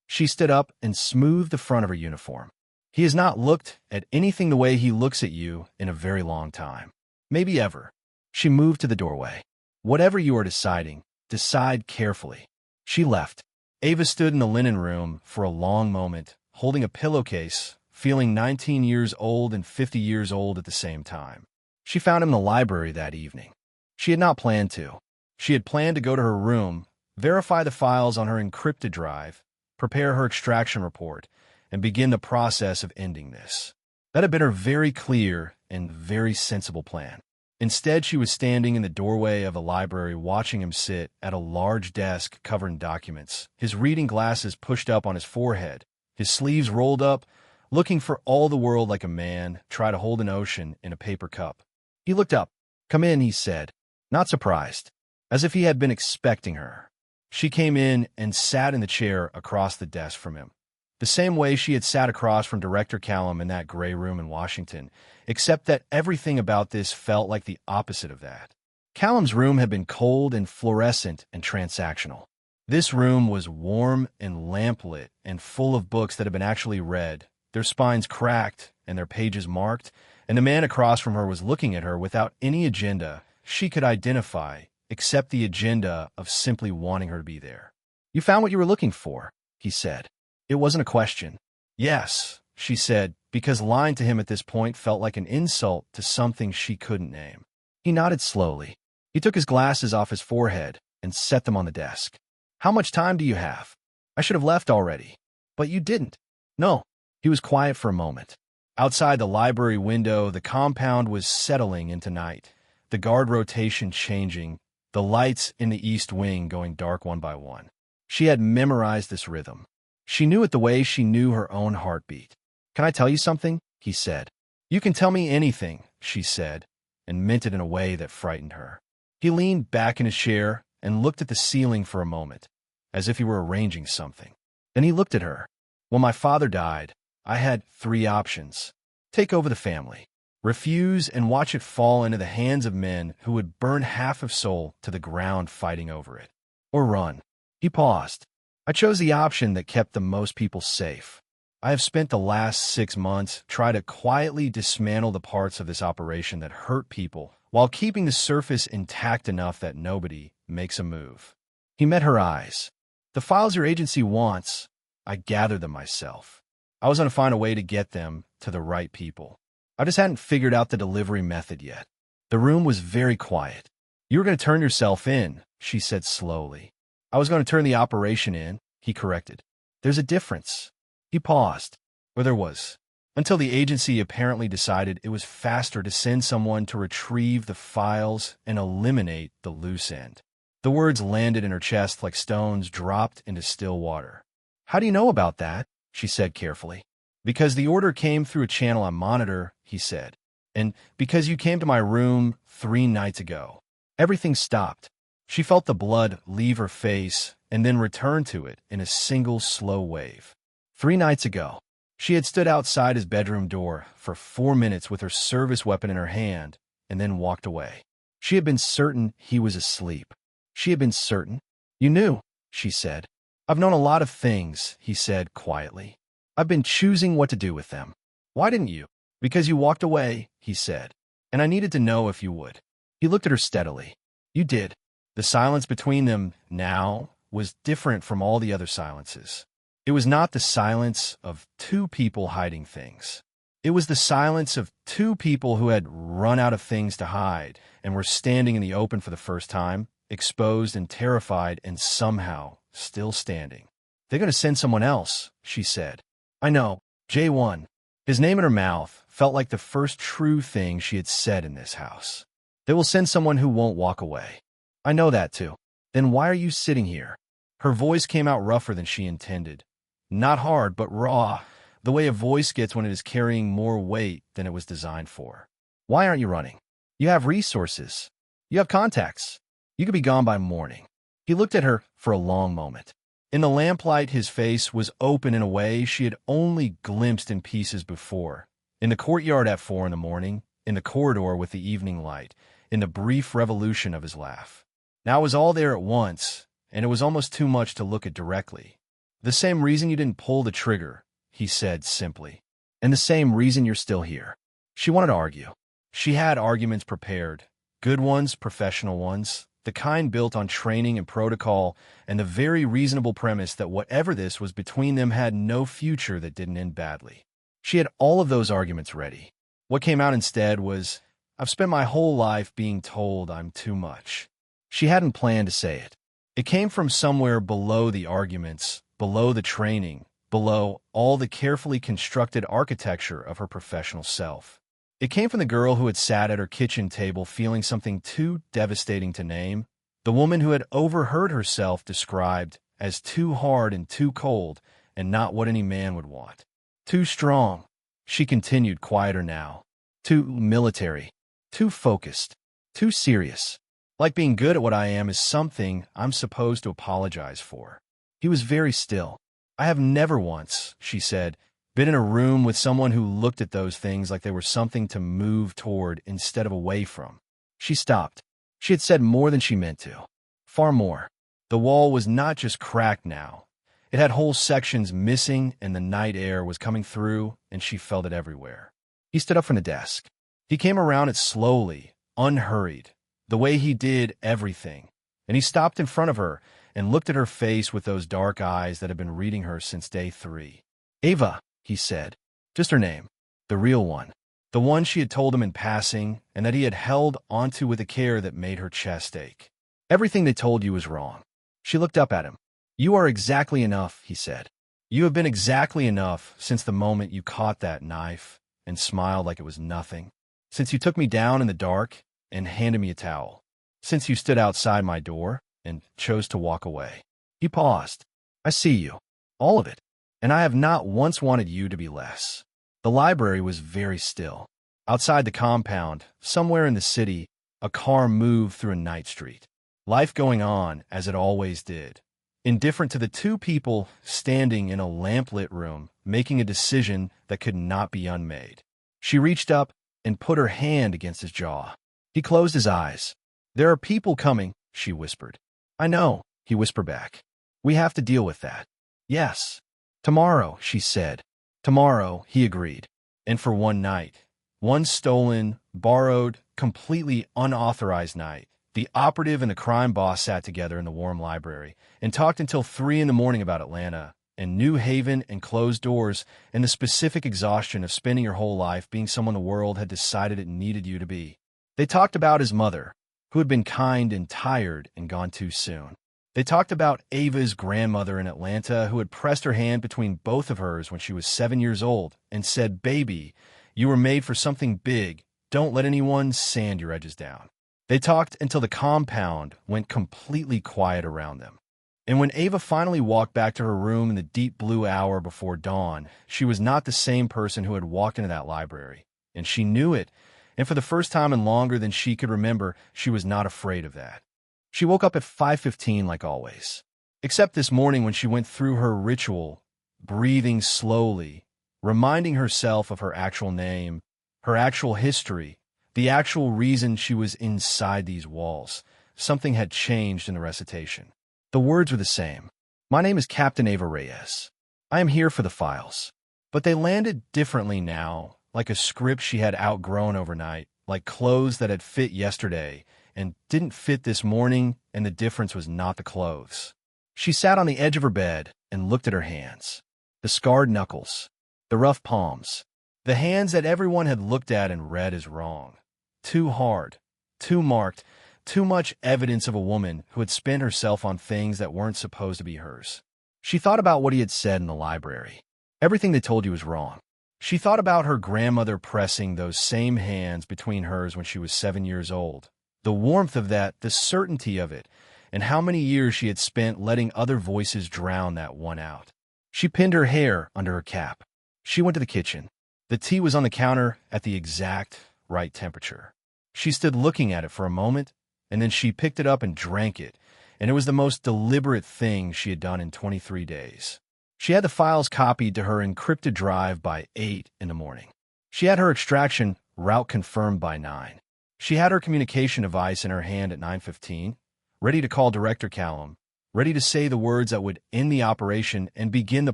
She stood up and smoothed the front of her uniform. "He has not looked at anything the way he looks at you in a very long time. Maybe ever." She moved to the doorway. "Whatever you are deciding, decide carefully." She left. Ava stood in the linen room for a long moment, holding a pillowcase, feeling 19 years old and 50 years old at the same time. She found him in the library that evening. She had not planned to. She had planned to go to her room, verify the files on her encrypted drive, prepare her extraction report, and begin the process of ending this. That had been her very clear and very sensible plan. Instead, she was standing in the doorway of a library watching him sit at a large desk covered in documents, his reading glasses pushed up on his forehead, his sleeves rolled up, looking for all the world like a man try to hold an ocean in a paper cup. He looked up. "Come in," he said, not surprised, as if he had been expecting her. She came in and sat in the chair across the desk from him, the same way she had sat across from Director Callum in that gray room in Washington, except that everything about this felt like the opposite of that. Callum's room had been cold and fluorescent and transactional. This room was warm and lamplit and full of books that had been actually read, their spines cracked and their pages marked, and the man across from her was looking at her without any agenda she could identify except the agenda of simply wanting her to be there. "You found what you were looking for," he said. It wasn't a question. "Yes," she said, because lying to him at this point felt like an insult to something she couldn't name. He nodded slowly. He took his glasses off his forehead and set them on the desk. "How much time do you have? I should have left already." "But you didn't." "No." He was quiet for a moment. Outside the library window, the compound was settling into night, the guard rotation changing, the lights in the east wing going dark one by one. She had memorized this rhythm. She knew it the way she knew her own heartbeat. "Can I tell you something?" he said. "You can tell me anything," she said, and meant it in a way that frightened her. He leaned back in his chair and looked at the ceiling for a moment, as if he were arranging something. Then he looked at her. "When my father died, I had 3 options. Take over the family, refuse and watch it fall into the hands of men who would burn half of Seoul to the ground fighting over it, or run." He paused. "I chose the option that kept the most people safe. I have spent the last 6 months trying to quietly dismantle the parts of this operation that hurt people while keeping the surface intact enough that nobody makes a move." He met her eyes. "The files your agency wants, I gathered them myself. I was going to find a way to get them to the right people. I just hadn't figured out the delivery method yet." The room was very quiet. "You were going to turn yourself in," she said slowly. "I was going to turn the operation in," he corrected. "There's a difference." He paused, or there was, until the agency apparently decided it was faster to send someone to retrieve the files and eliminate the loose end. The words landed in her chest like stones dropped into still water. "How do you know about that?" she said carefully. "Because the order came through a channel on monitor," he said. "And because you came to my room 3 nights ago." Everything stopped. She felt the blood leave her face and then return to it in a single slow wave. 3 nights ago, she had stood outside his bedroom door for 4 minutes with her service weapon in her hand and then walked away. She had been certain he was asleep. She had been certain. "You knew," she said. "I've known a lot of things," he said quietly. "I've been choosing what to do with them." "Why didn't you?" "Because you walked away," he said. "And I needed to know if you would." He looked at her steadily. "You did." The silence between them now was different from all the other silences. It was not the silence of 2 people hiding things. It was the silence of 2 people who had run out of things to hide and were standing in the open for the first time, exposed and terrified and somehow still standing. "They're going to send someone else," she said. "I know. Jae-won." His name in her mouth felt like the first true thing she had said in this house. "They will send someone who won't walk away." "I know that too." "Then why are you sitting here?" Her voice came out rougher than she intended. Not hard, but raw, the way a voice gets when it is carrying more weight than it was designed for. "Why aren't you running? You have resources. You have contacts. You could be gone by morning." He looked at her for a long moment. In the lamplight, his face was open in a way she had only glimpsed in pieces before. In the courtyard at 4 in the morning, in the corridor with the evening light, in the brief revolution of his laugh. Now it was all there at once, and it was almost too much to look at directly. "The same reason you didn't pull the trigger," he said simply. "And the same reason you're still here." She wanted to argue. She had arguments prepared. Good ones, professional ones, the kind built on training and protocol, and the very reasonable premise that whatever this was between them had no future that didn't end badly. She had all of those arguments ready. What came out instead was, "I've spent my whole life being told I'm too much." She hadn't planned to say it. It came from somewhere below the arguments, below the training, below all the carefully constructed architecture of her professional self. It came from the girl who had sat at her kitchen table feeling something too devastating to name, the woman who had overheard herself described as too hard and too cold and not what any man would want. Too strong, she continued quieter now. Too military. Too focused. Too serious. Like being good at what I am is something I'm supposed to apologize for. He was very still. I have never once, she said, been in a room with someone who looked at those things like they were something to move toward instead of away from. She stopped. She had said more than she meant to. Far more. The wall was not just cracked now. It had whole sections missing, and the night air was coming through, and she felt it everywhere. He stood up from the desk. He came around it slowly, unhurried, the way he did everything, and he stopped in front of her and looked at her face with those dark eyes that had been reading her since day 3. Ava, he said. Just her name. The real one. The one she had told him in passing and that he had held onto with a care that made her chest ache. Everything they told you was wrong. She looked up at him. You are exactly enough, he said. You have been exactly enough since the moment you caught that knife and smiled like it was nothing. Since you took me down in the dark and handed me a towel. Since you stood outside my door and chose to walk away. He paused. I see you. All of it. And I have not once wanted you to be less. The library was very still. Outside the compound, somewhere in the city, a car moved through a night street. Life going on as it always did. Indifferent to the two people standing in a lamplit room, making a decision that could not be unmade. She reached up and put her hand against his jaw. He closed his eyes. There are people coming, she whispered. I know, he whispered back. We have to deal with that. Yes. Tomorrow, she said. Tomorrow, he agreed. And for one night. One stolen, borrowed, completely unauthorized night. The operative and the crime boss sat together in the warm library and talked until 3 in the morning about Atlanta and New Haven and closed doors and the specific exhaustion of spending your whole life being someone the world had decided it needed you to be. They talked about his mother, who had been kind and tired and gone too soon. They talked about Ava's grandmother in Atlanta, who had pressed her hand between both of hers when she was 7 years old and said, Baby, you were made for something big. Don't let anyone sand your edges down. They talked until the compound went completely quiet around them. And when Ava finally walked back to her room in the deep blue hour before dawn, she was not the same person who had walked into that library. And she knew it. And for the first time in longer than she could remember, she was not afraid of that. She woke up at 5:15 like always. Except this morning when she went through her ritual, breathing slowly, reminding herself of her actual name, her actual history, the actual reason she was inside these walls. Something had changed in the recitation. The words were the same. My name is Captain Ava Reyes. I am here for the files. But they landed differently now, like a script she had outgrown overnight, like clothes that had fit yesterday and didn't fit this morning, and the difference was not the clothes. She sat on the edge of her bed and looked at her hands. The scarred knuckles, the rough palms, the hands that everyone had looked at and read as wrong. Too hard, too marked, too much evidence of a woman who had spent herself on things that weren't supposed to be hers. She thought about what he had said in the library. Everything they told you was wrong. She thought about her grandmother pressing those same hands between hers when she was 7 years old. The warmth of that, the certainty of it, and how many years she had spent letting other voices drown that one out. She pinned her hair under her cap. She went to the kitchen. The tea was on the counter at the exact right temperature. She stood looking at it for a moment, and then she picked it up and drank it, and it was the most deliberate thing she had done in 23 days. She had the files copied to her encrypted drive by 8 in the morning. She had her extraction route confirmed by 9. She had her communication device in her hand at 9:15, ready to call Director Callum, ready to say the words that would end the operation and begin the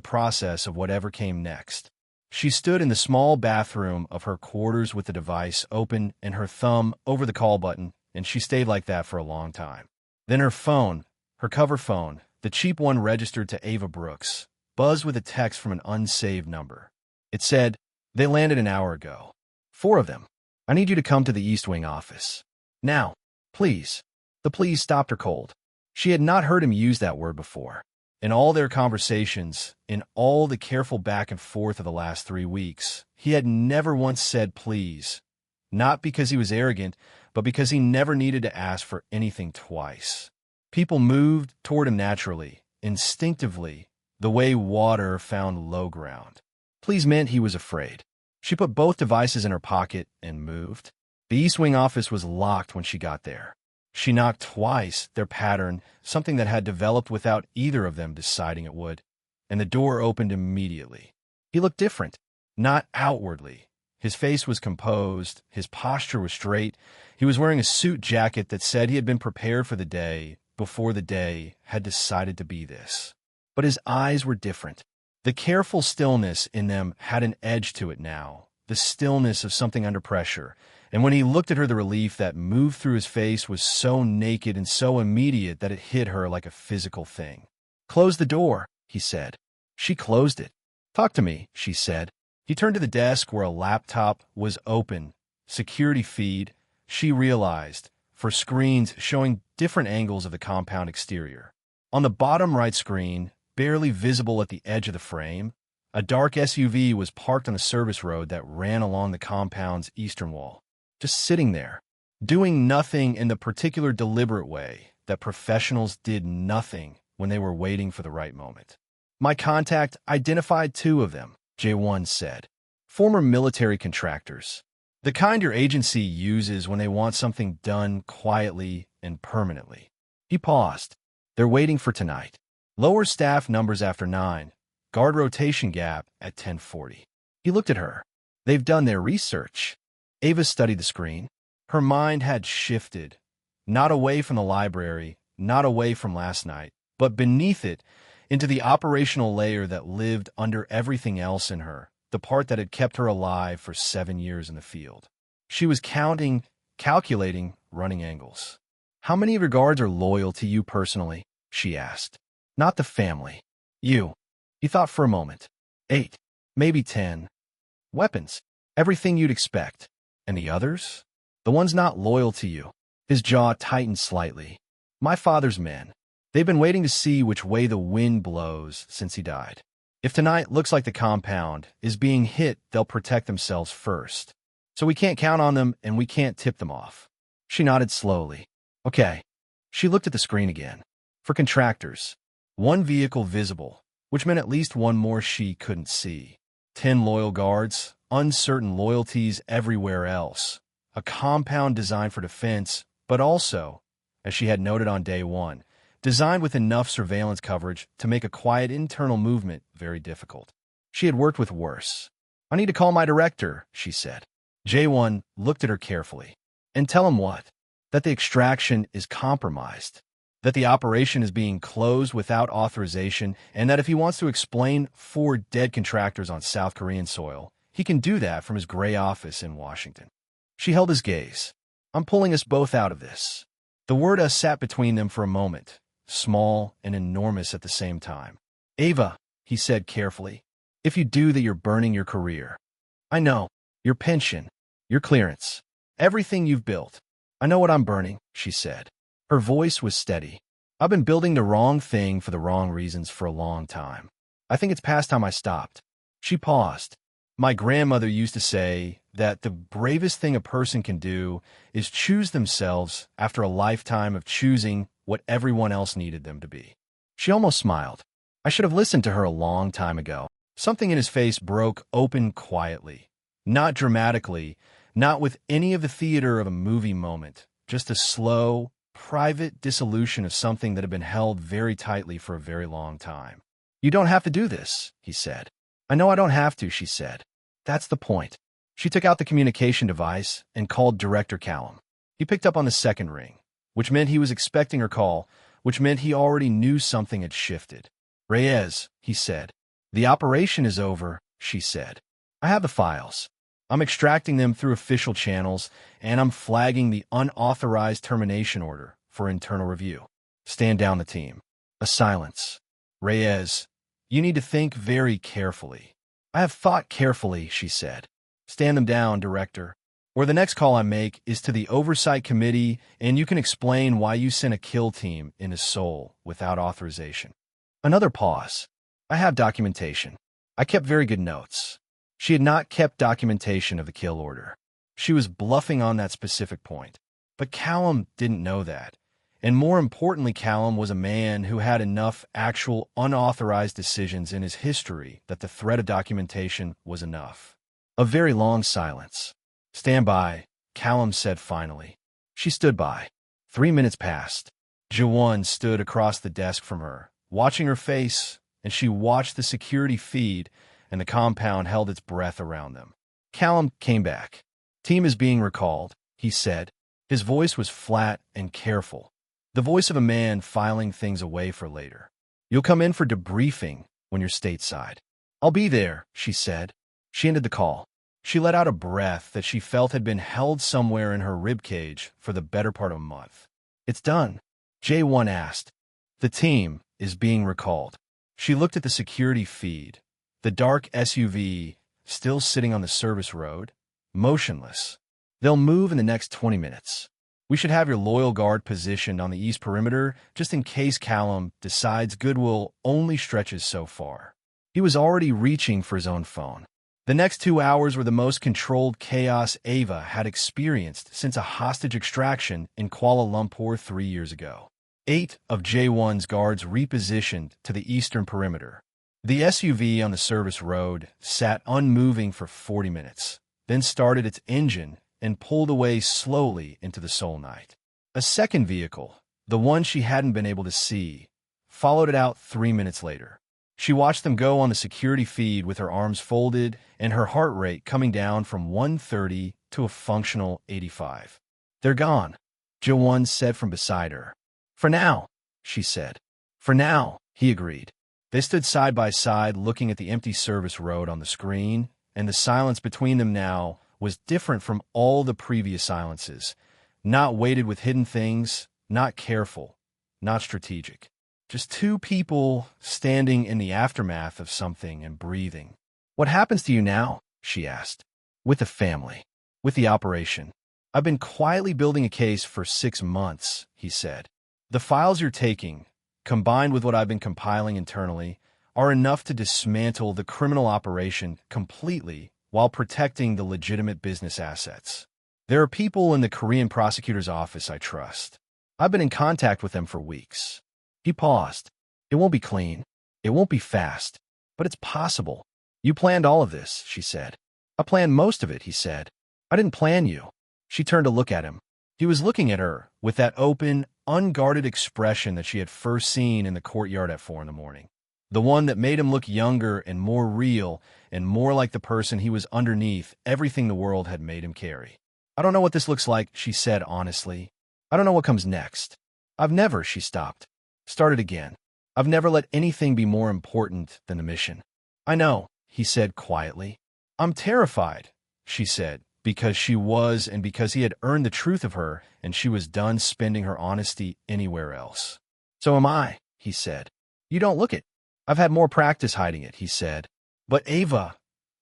process of whatever came next. She stood in the small bathroom of her quarters with the device open and her thumb over the call button, and she stayed like that for a long time. Then her phone, her cover phone, the cheap one registered to Ava Brooks, buzzed with a text from an unsaved number. It said, "They landed an hour ago. 4 of them. I need you to come to the East Wing office. Now, please." The please stopped her cold. She had not heard him use that word before. In all their conversations, in all the careful back and forth of the last 3 weeks, he had never once said please, Not because he was arrogant, but because he never needed to ask for anything twice. People moved toward him naturally, instinctively, the way water found low ground. Please meant he was afraid. She put both devices in her pocket and moved. The East Wing office was locked when she got there. She knocked twice, their pattern, something that had developed without either of them deciding it would, and the door opened immediately. He looked different, not outwardly. His face was composed, his posture was straight. He was wearing a suit jacket that said he had been prepared for the day before the day had decided to be this. But his eyes were different. The careful stillness in them had an edge to it now, the stillness of something under pressure. And when he looked at her, the relief that moved through his face was so naked and so immediate that it hit her like a physical thing. "Close the door," he said. She closed it. "Talk to me," she said. He turned to the desk where a laptop was open. Security feed, she realized, for screens showing different angles of the compound exterior. On the bottom right screen, barely visible at the edge of the frame, a dark SUV was parked on a service road that ran along the compound's eastern wall. Just sitting there, doing nothing in the particular deliberate way that professionals did nothing when they were waiting for the right moment. "My contact identified two of them," Jae-won said. "Former military contractors. The kind your agency uses when they want something done quietly and permanently." He paused. "They're waiting for tonight. Lower staff numbers after 9. Guard rotation gap at 10:40. He looked at her. "They've done their research." Ava studied the screen. Her mind had shifted, not away from the library, not away from last night, but beneath it, into the operational layer that lived under everything else in her, the part that had kept her alive for 7 years in the field. She was counting, calculating, running angles. "How many of your guards are loyal to you personally?" she asked. "Not the family. You." He thought for a moment. 8, maybe 10. "Weapons. Everything you'd expect. And the others? The ones not loyal to you." His jaw tightened slightly. "My father's men. They've been waiting to see which way the wind blows since he died. If tonight looks like the compound is being hit, they'll protect themselves first. So we can't count on them and we can't tip them off." She nodded slowly. "Okay." She looked at the screen again. For contractors, 1 vehicle visible, which meant at least one more she couldn't see. 10 loyal guards, uncertain loyalties everywhere else. A compound designed for defense, but also, as she had noted on day 1, designed with enough surveillance coverage to make a quiet internal movement very difficult. She had worked with worse. "I need to call my director," she said. Jae-won looked at her carefully. "And tell him what? That the extraction is compromised. That the operation is being closed without authorization, and that if he wants to explain 4 dead contractors on South Korean soil, he can do that from his gray office in Washington." She held his gaze. "I'm pulling us both out of this." The word "us" sat between them for a moment, small and enormous at the same time. "Ava," he said carefully, "if you do that, you're burning your career. I know. Your pension, your clearance, everything you've built. I know what I'm burning," she said. Her voice was steady. "I've been building the wrong thing for the wrong reasons for a long time. I think it's past time I stopped." She paused. "My grandmother used to say that the bravest thing a person can do is choose themselves after a lifetime of choosing what everyone else needed them to be." She almost smiled. "I should have listened to her a long time ago." Something in his face broke open quietly. Not dramatically, not with any of the theater of a movie moment, just a slow, private dissolution of something that had been held very tightly for a very long time. "You don't have to do this," he said. "I know I don't have to," she said. "That's the point." She took out the communication device and called Director Callum. He picked up on the second ring, which meant he was expecting her call, which meant he already knew something had shifted. "Reyes," he said. "The operation is over," she said. "I have the files. I'm extracting them through official channels, and I'm flagging the unauthorized termination order for internal review. Stand down the team." A silence. "Reyes, you need to think very carefully." "I have thought carefully," she said. "Stand them down, Director. Or the next call I make is to the Oversight Committee, and you can explain why you sent a kill team into Seoul without authorization." Another pause. "I have documentation. I kept very good notes." She had not kept documentation of the kill order. She was bluffing on that specific point. But Callum didn't know that. And more importantly, Callum was a man who had enough actual unauthorized decisions in his history that the threat of documentation was enough. A very long silence. "Stand by," Callum said finally. She stood by. 3 minutes passed. Jae-won stood across the desk from her, watching her face, and she watched the security feed, and the compound held its breath around them. Callum came back. "Team is being recalled," he said. His voice was flat and careful, the voice of a man filing things away for later. "You'll come in for debriefing when you're stateside." "I'll be there," she said. She ended the call. She let out a breath that she felt had been held somewhere in her ribcage for the better part of a month. "It's done?" Jae-won asked. "The team is being recalled." She looked at the security feed, the dark SUV still sitting on the service road, motionless. "They'll move in the next 20 minutes. We should have your loyal guard positioned on the east perimeter just in case Callum decides goodwill only stretches so far." He was already reaching for his own phone. The next 2 hours were the most controlled chaos Ava had experienced since a hostage extraction in Kuala Lumpur 3 years ago. 8 of Jae-won's guards repositioned to the eastern perimeter. The SUV on the service road sat unmoving for 40 minutes, then started its engine and pulled away slowly into the Seoul night. A second vehicle, the one she hadn't been able to see, followed it out 3 minutes later. She watched them go on the security feed with her arms folded and her heart rate coming down from 130 to a functional 85. "They're gone," Jae-won said from beside her. "For now," she said. "For now," he agreed. They stood side by side looking at the empty service road on the screen, and the silence between them now was different from all the previous silences, not weighted with hidden things, not careful, not strategic. Just two people standing in the aftermath of something and breathing. "What happens to you now?" she asked. "With the family. With the operation. I've been quietly building a case for 6 months," he said. "The files you're taking, combined with what I've been compiling internally, are enough to dismantle the criminal operation completely while protecting the legitimate business assets. There are people in the Korean prosecutor's office I trust. I've been in contact with them for weeks." He paused. "It won't be clean. It won't be fast. But it's possible." "You planned all of this," she said. "I planned most of it," he said. "I didn't plan you." She turned to look at him. He was looking at her with that open, unguarded expression that she had first seen in the courtyard at 4 in the morning. The one that made him look younger and more real and more like the person he was underneath everything the world had made him carry. "I don't know what this looks like," she said honestly. "I don't know what comes next. I've never," she stopped. Started again. "I've never let anything be more important than the mission." "I know," he said quietly. "I'm terrified," she said, because she was and because he had earned the truth of her and she was done spending her honesty anywhere else. "So am I," he said. "You don't look it." "I've had more practice hiding it," he said. "But Ava,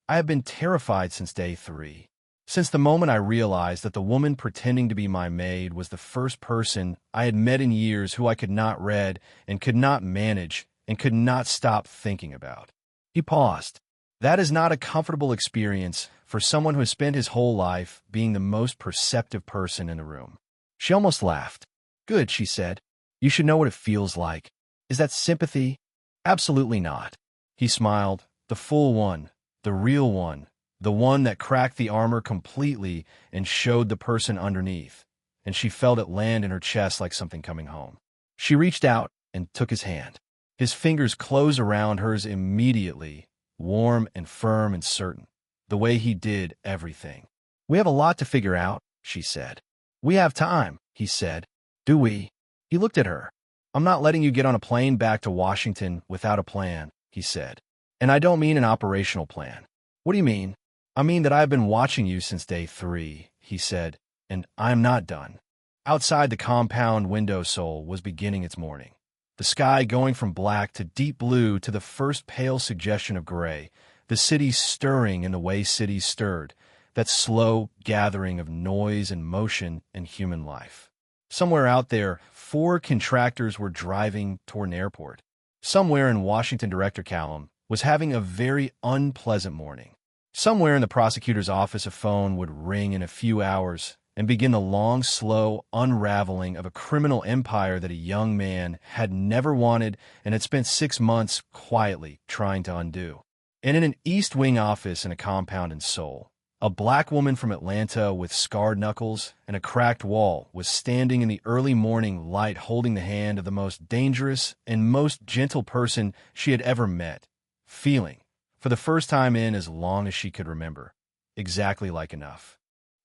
I have been terrified since day 3. Since the moment I realized that the woman pretending to be my maid was the first person I had met in years who I could not read and could not manage and could not stop thinking about." He paused. That is not a comfortable experience for someone who has spent his whole life being the most perceptive person in the room. She almost laughed. "Good," she said. "You should know what it feels like. Is that sympathy?" "Absolutely not." He smiled. "The full one, the real one. The one that cracked the armor completely and showed the person underneath." And she felt it land in her chest like something coming home. She reached out and took his hand. His fingers closed around hers immediately, warm and firm and certain, the way he did everything. "We have a lot to figure out," she said. "We have time," he said. "Do we?" He looked at her. "I'm not letting you get on a plane back to Washington without a plan," he said. "And I don't mean an operational plan." "What do you mean?" "I mean that I've been watching you since day 3, he said, "and I'm not done." Outside the compound window Seoul was beginning its morning. The sky going from black to deep blue to the first pale suggestion of gray, the city stirring in the way cities stirred, that slow gathering of noise and motion and human life. Somewhere out there, 4 contractors were driving toward an airport. Somewhere in Washington, Director Callum was having a very unpleasant morning. Somewhere in the prosecutor's office, a phone would ring in a few hours and begin the long, slow unraveling of a criminal empire that a young man had never wanted and had spent 6 months quietly trying to undo. And in an East Wing office in a compound in Seoul, a black woman from Atlanta with scarred knuckles and a cracked wall was standing in the early morning light holding the hand of the most dangerous and most gentle person she had ever met, feeling, for the first time in as long as she could remember, exactly like enough.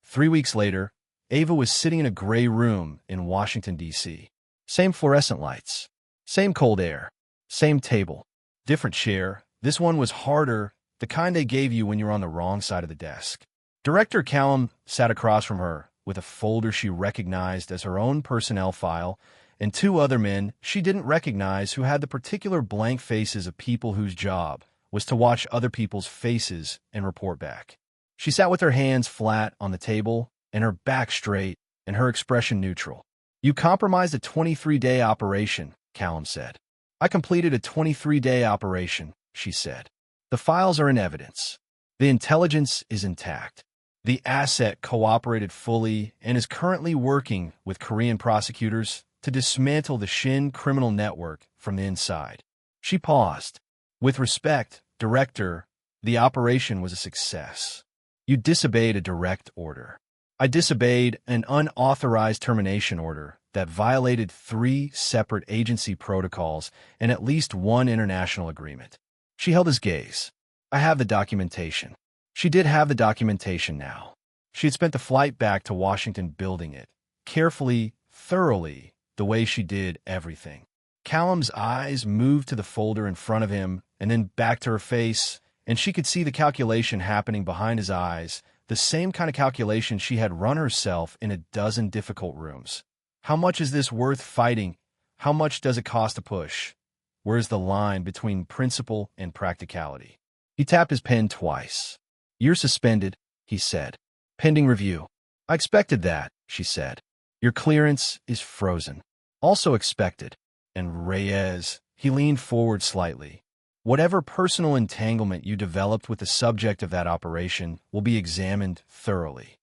3 weeks later, Ava was sitting in a gray room in Washington, D.C. Same fluorescent lights, same cold air, same table, different chair. This one was harder, the kind they gave you when you're on the wrong side of the desk. Director Callum sat across from her with a folder she recognized as her own personnel file and 2 other men she didn't recognize who had the particular blank faces of people whose job was to watch other people's faces and report back. She sat with her hands flat on the table and her back straight and her expression neutral. "You compromised a 23-day operation," Callum said. "I completed a 23-day operation," she said. "The files are in evidence. The intelligence is intact. The asset cooperated fully and is currently working with Korean prosecutors to dismantle the Shin criminal network from the inside." She paused. "With respect, Director, the operation was a success. You disobeyed a direct order. I disobeyed an unauthorized termination order that violated 3 separate agency protocols and at least 1 international agreement." She held his gaze. "I have the documentation." She did have the documentation now. She had spent the flight back to Washington building it, carefully, thoroughly, the way she did everything. Callum's eyes moved to the folder in front of him and then back to her face, and she could see the calculation happening behind his eyes, the same kind of calculation she had run herself in a dozen difficult rooms. How much is this worth fighting? How much does it cost to push? Where's the line between principle and practicality? He tapped his pen twice. "You're suspended," he said. "Pending review." "I expected that," she said. "Your clearance is frozen." "Also expected." And Reyes, he leaned forward slightly. "Whatever personal entanglement you developed with the subject of that operation will be examined thoroughly."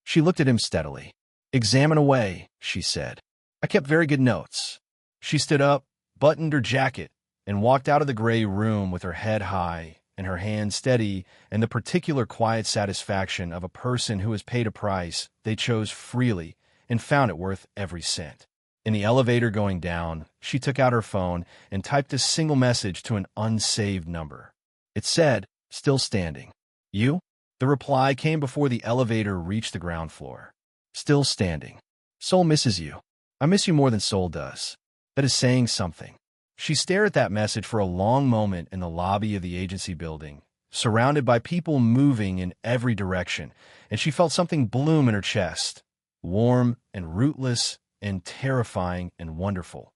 She looked at him steadily. "Examine away," she said. "I kept very good notes." She stood up, buttoned her jacket, and walked out of the gray room with her head high and her hand steady and the particular quiet satisfaction of a person who has paid a price they chose freely and found it worth every cent. In the elevator going down, she took out her phone and typed a single message to an unsaved number. It said, "Still standing." "You?" The reply came before the elevator reached the ground floor. "Still standing. Seoul misses you. I miss you more than Seoul does." That is saying something. She stared at that message for a long moment in the lobby of the agency building, surrounded by people moving in every direction, and she felt something bloom in her chest, warm and rootless and terrifying and wonderful.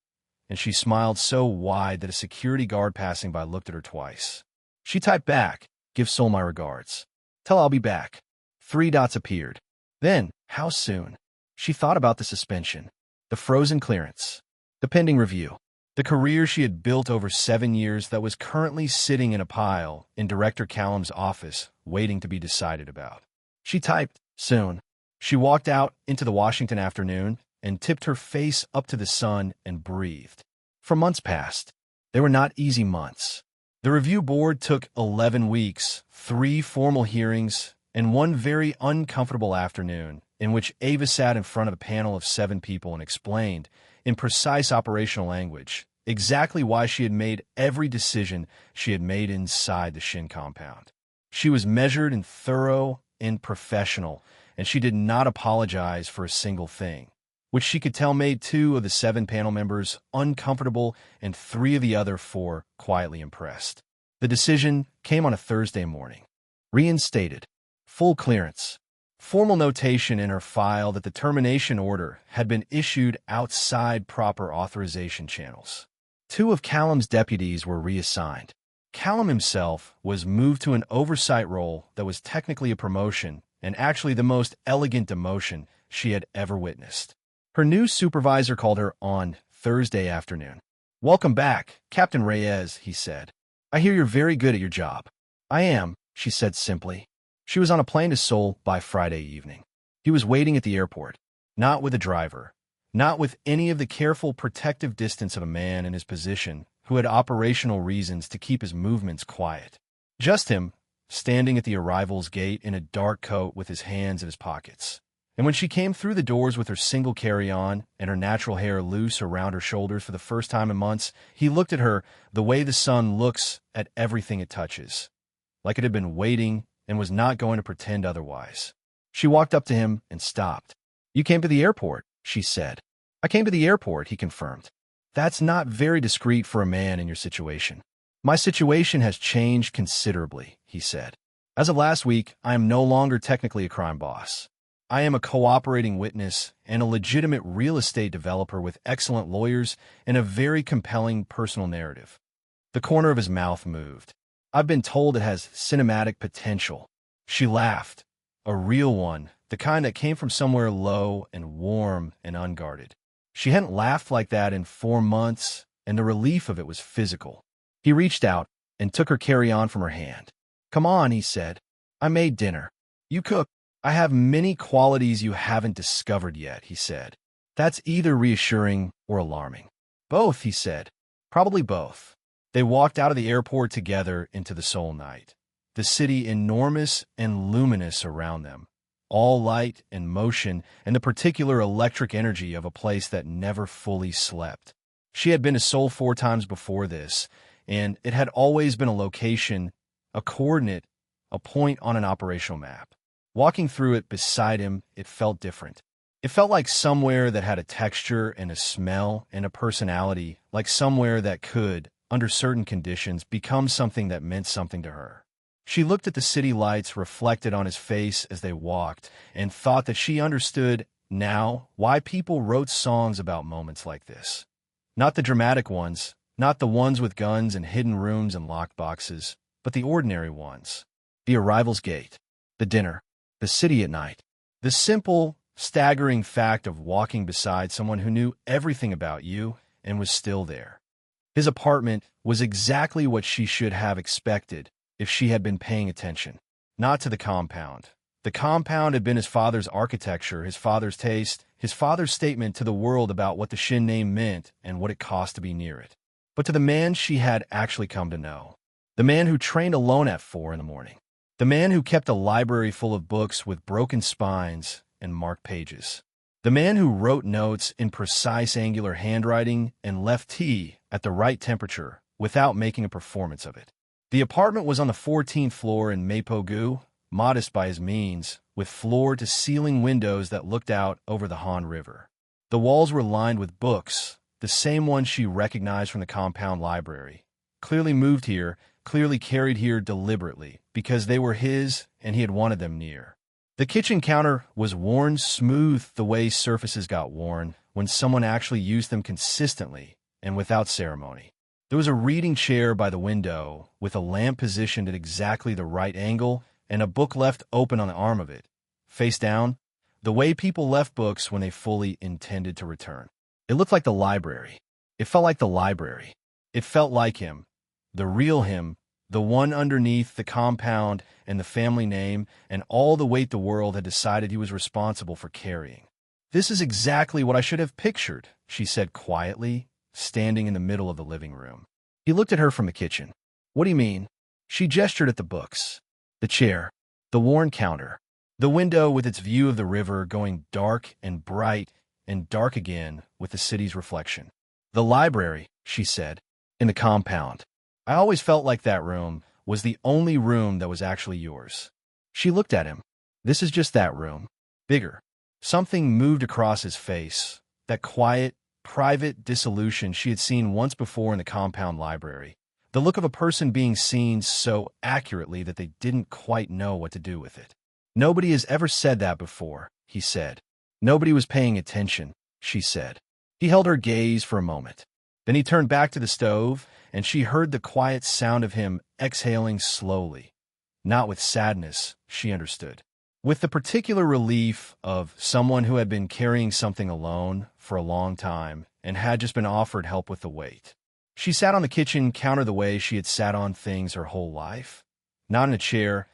And she smiled so wide that a security guard passing by looked at her twice. She typed back, "Give Seoul my regards. Tell I'll be back." 3 dots appeared. Then, how soon? She thought about the suspension, the frozen clearance, the pending review, the career she had built over 7 years that was currently sitting in a pile in Director Callum's office, waiting to be decided about. She typed, "Soon." She walked out into the Washington afternoon and tipped her face up to the sun and breathed. For months passed. They were not easy months. The review board took 11 weeks, 3 formal hearings, and 1 very uncomfortable afternoon in which Ava sat in front of a panel of 7 people and explained, in precise operational language, exactly why she had made every decision she had made inside the Shin compound. She was measured and thorough and professional, and she did not apologize for a single thing, which she could tell made 2 of the 7 panel members uncomfortable and 3 of the other 4 quietly impressed. The decision came on a Thursday morning. Reinstated. Full clearance. Formal notation in her file that the termination order had been issued outside proper authorization channels. 2 of Callum's deputies were reassigned. Callum himself was moved to an oversight role that was technically a promotion and actually the most elegant demotion she had ever witnessed. Her new supervisor called her on Thursday afternoon. "Welcome back, Captain Reyes," he said. "I hear you're very good at your job." "I am," she said simply. She was on a plane to Seoul by Friday evening. He was waiting at the airport, not with a driver, not with any of the careful protective distance of a man in his position who had operational reasons to keep his movements quiet. Just him, standing at the arrival's gate in a dark coat with his hands in his pockets. And when she came through the doors with her single carry-on and her natural hair loose around her shoulders for the first time in months, he looked at her the way the sun looks at everything it touches, like it had been waiting and was not going to pretend otherwise. She walked up to him and stopped. "You came to the airport," she said. "I came to the airport," he confirmed. "That's not very discreet for a man in your situation." "My situation has changed considerably," he said. "As of last week, I am no longer technically a crime boss. I am a cooperating witness and a legitimate real estate developer with excellent lawyers and a very compelling personal narrative." The corner of his mouth moved. "I've been told it has cinematic potential." She laughed. A real one, the kind that came from somewhere low and warm and unguarded. She hadn't laughed like that in 4 months, and the relief of it was physical. He reached out and took her carry-on from her hand. "Come on," he said. "I made dinner. You cook." "I have many qualities you haven't discovered yet," he said. "That's either reassuring or alarming." "Both," he said. "Probably both." They walked out of the airport together into the Seoul night, the city enormous and luminous around them, all light and motion and the particular electric energy of a place that never fully slept. She had been to Seoul 4 times before this, and it had always been a location, a coordinate, a point on an operational map. Walking through it beside him, it felt different. It felt like somewhere that had a texture and a smell and a personality, like somewhere that could, under certain conditions, become something that meant something to her. She looked at the city lights reflected on his face as they walked and thought that she understood now why people wrote songs about moments like this. Not the dramatic ones, not the ones with guns and hidden rooms and locked boxes, but the ordinary ones. The arrival's gate, the dinner, the city at night, the simple, staggering fact of walking beside someone who knew everything about you and was still there. His apartment was exactly what she should have expected if she had been paying attention. Not to the compound. The compound had been his father's architecture, his father's taste, his father's statement to the world about what the Shin name meant and what it cost to be near it. But to the man she had actually come to know. The man who trained alone at 4 in the morning. The man who kept a library full of books with broken spines and marked pages. The man who wrote notes in precise angular handwriting and left tea at the right temperature without making a performance of it. The apartment was on the 14th floor in Mapogu, modest by his means, with floor-to-ceiling windows that looked out over the Han River. The walls were lined with books, the same ones she recognized from the compound library, clearly moved here, clearly carried here deliberately, because they were his and he had wanted them near. The kitchen counter was worn smooth the way surfaces got worn when someone actually used them consistently and without ceremony. There was a reading chair by the window with a lamp positioned at exactly the right angle and a book left open on the arm of it, face down, the way people left books when they fully intended to return. It looked like the library. It felt like the library. It felt like him, the real him, the one underneath the compound and the family name and all the weight the world had decided he was responsible for carrying. "This is exactly what I should have pictured," she said quietly, standing in the middle of the living room. He looked at her from the kitchen. "What do you mean?" She gestured at the books, the chair, the worn counter, the window with its view of the river going dark and bright and dark again with the city's reflection. "The library," she said, "in the compound. I always felt like that room was the only room that was actually yours." She looked at him. "This is just that room. Bigger." Something moved across his face, that quiet, private dissolution she had seen once before in the compound library, the look of a person being seen so accurately that they didn't quite know what to do with it. "Nobody has ever said that before," he said. "Nobody was paying attention," she said. He held her gaze for a moment. Then he turned back to the stove, and she heard the quiet sound of him exhaling slowly. Not with sadness, she understood. With the particular relief of someone who had been carrying something alone for a long time and had just been offered help with the weight. She sat on the kitchen counter the way she had sat on things her whole life. Not in a chair,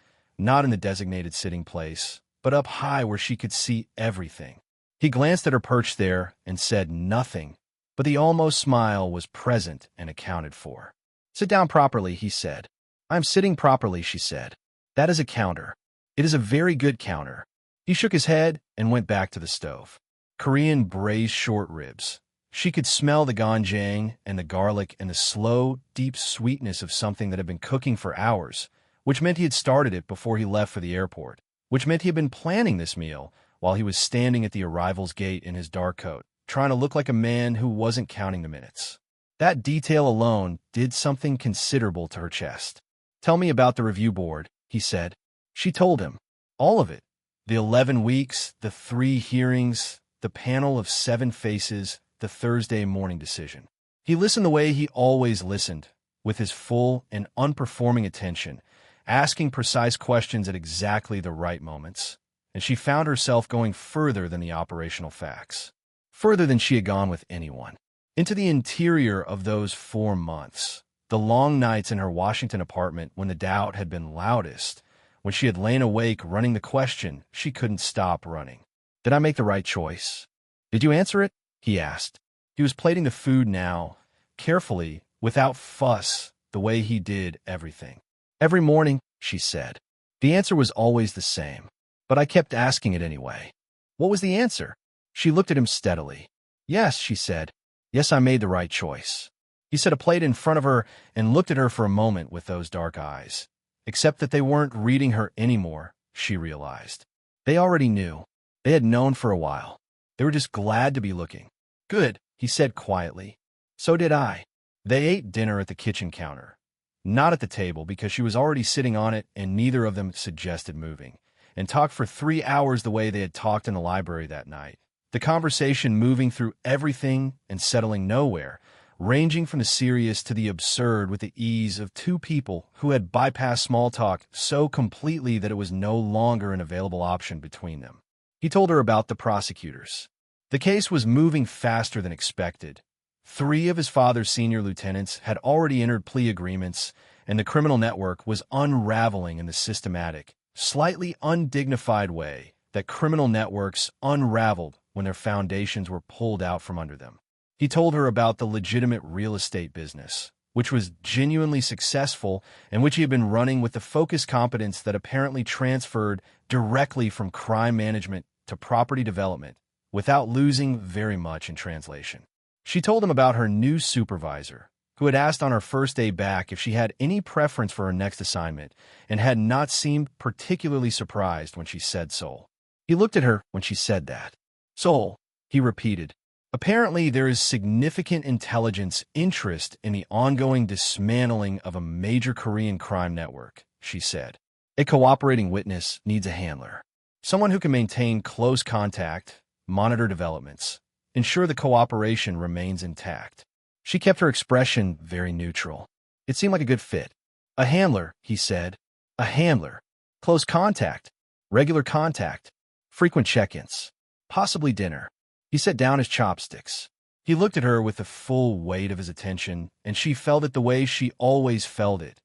not in the designated sitting place, but up high where she could see everything. He glanced at her perched there and said nothing, but the almost smile was present and accounted for. "Sit down properly," he said. "I'm sitting properly," she said. "That is a counter. It is a very good counter." He shook his head and went back to the stove. Korean braised short ribs. She could smell the gochujang and the garlic and the slow, deep sweetness of something that had been cooking for hours, which meant he had started it before he left for the airport, which meant he had been planning this meal while he was standing at the arrival's gate in his dark coat, trying to look like a man who wasn't counting the minutes. That detail alone did something considerable to her chest. "Tell me about the review board," he said. She told him. All of it. The 11 weeks, the 3 hearings, the panel of 7 faces, the Thursday morning decision. He listened the way he always listened, with his full and unperforming attention, asking precise questions at exactly the right moments, and she found herself going further than the operational facts, further than she had gone with anyone, into the interior of those 4 months, the long nights in her Washington apartment when the doubt had been loudest, when she had lain awake running the question she couldn't stop running. "Did I make the right choice? Did you answer it?" he asked. He was plating the food now, carefully, without fuss, the way he did everything. "Every morning," she said. The answer was always the same, but I kept asking it anyway. "What was the answer?" She looked at him steadily. "Yes," she said. "Yes, I made the right choice." He set a plate in front of her and looked at her for a moment with those dark eyes. Except that they weren't reading her anymore, she realized. They already knew. They had known for a while. They were just glad to be looking. "Good," he said quietly. "So did I." They ate dinner at the kitchen counter. Not at the table because she was already sitting on it and neither of them suggested moving, and talked for 3 hours the way they had talked in the library that night. The conversation moving through everything and settling nowhere, ranging from the serious to the absurd with the ease of 2 people who had bypassed small talk so completely that it was no longer an available option between them. He told her about the prosecutors. The case was moving faster than expected. 3 of his father's senior lieutenants had already entered plea agreements, and the criminal network was unraveling in the systematic, slightly undignified way that criminal networks unraveled when their foundations were pulled out from under them. He told her about the legitimate real estate business, which was genuinely successful and which he had been running with the focused competence that apparently transferred directly from crime management to property development without losing very much in translation. She told him about her new supervisor, who had asked on her first day back if she had any preference for her next assignment and had not seemed particularly surprised when she said so. He looked at her when she said that. "Seoul," he repeated. "Apparently there is significant intelligence interest in the ongoing dismantling of a major Korean crime network," she said. "A cooperating witness needs a handler. Someone who can maintain close contact, monitor developments, ensure the cooperation remains intact." She kept her expression very neutral. It seemed like a good fit. "A handler," he said. "A handler. Close contact. Regular contact. Frequent check-ins. Possibly dinner." He set down his chopsticks. He looked at her with the full weight of his attention, and she felt it the way she always felt it.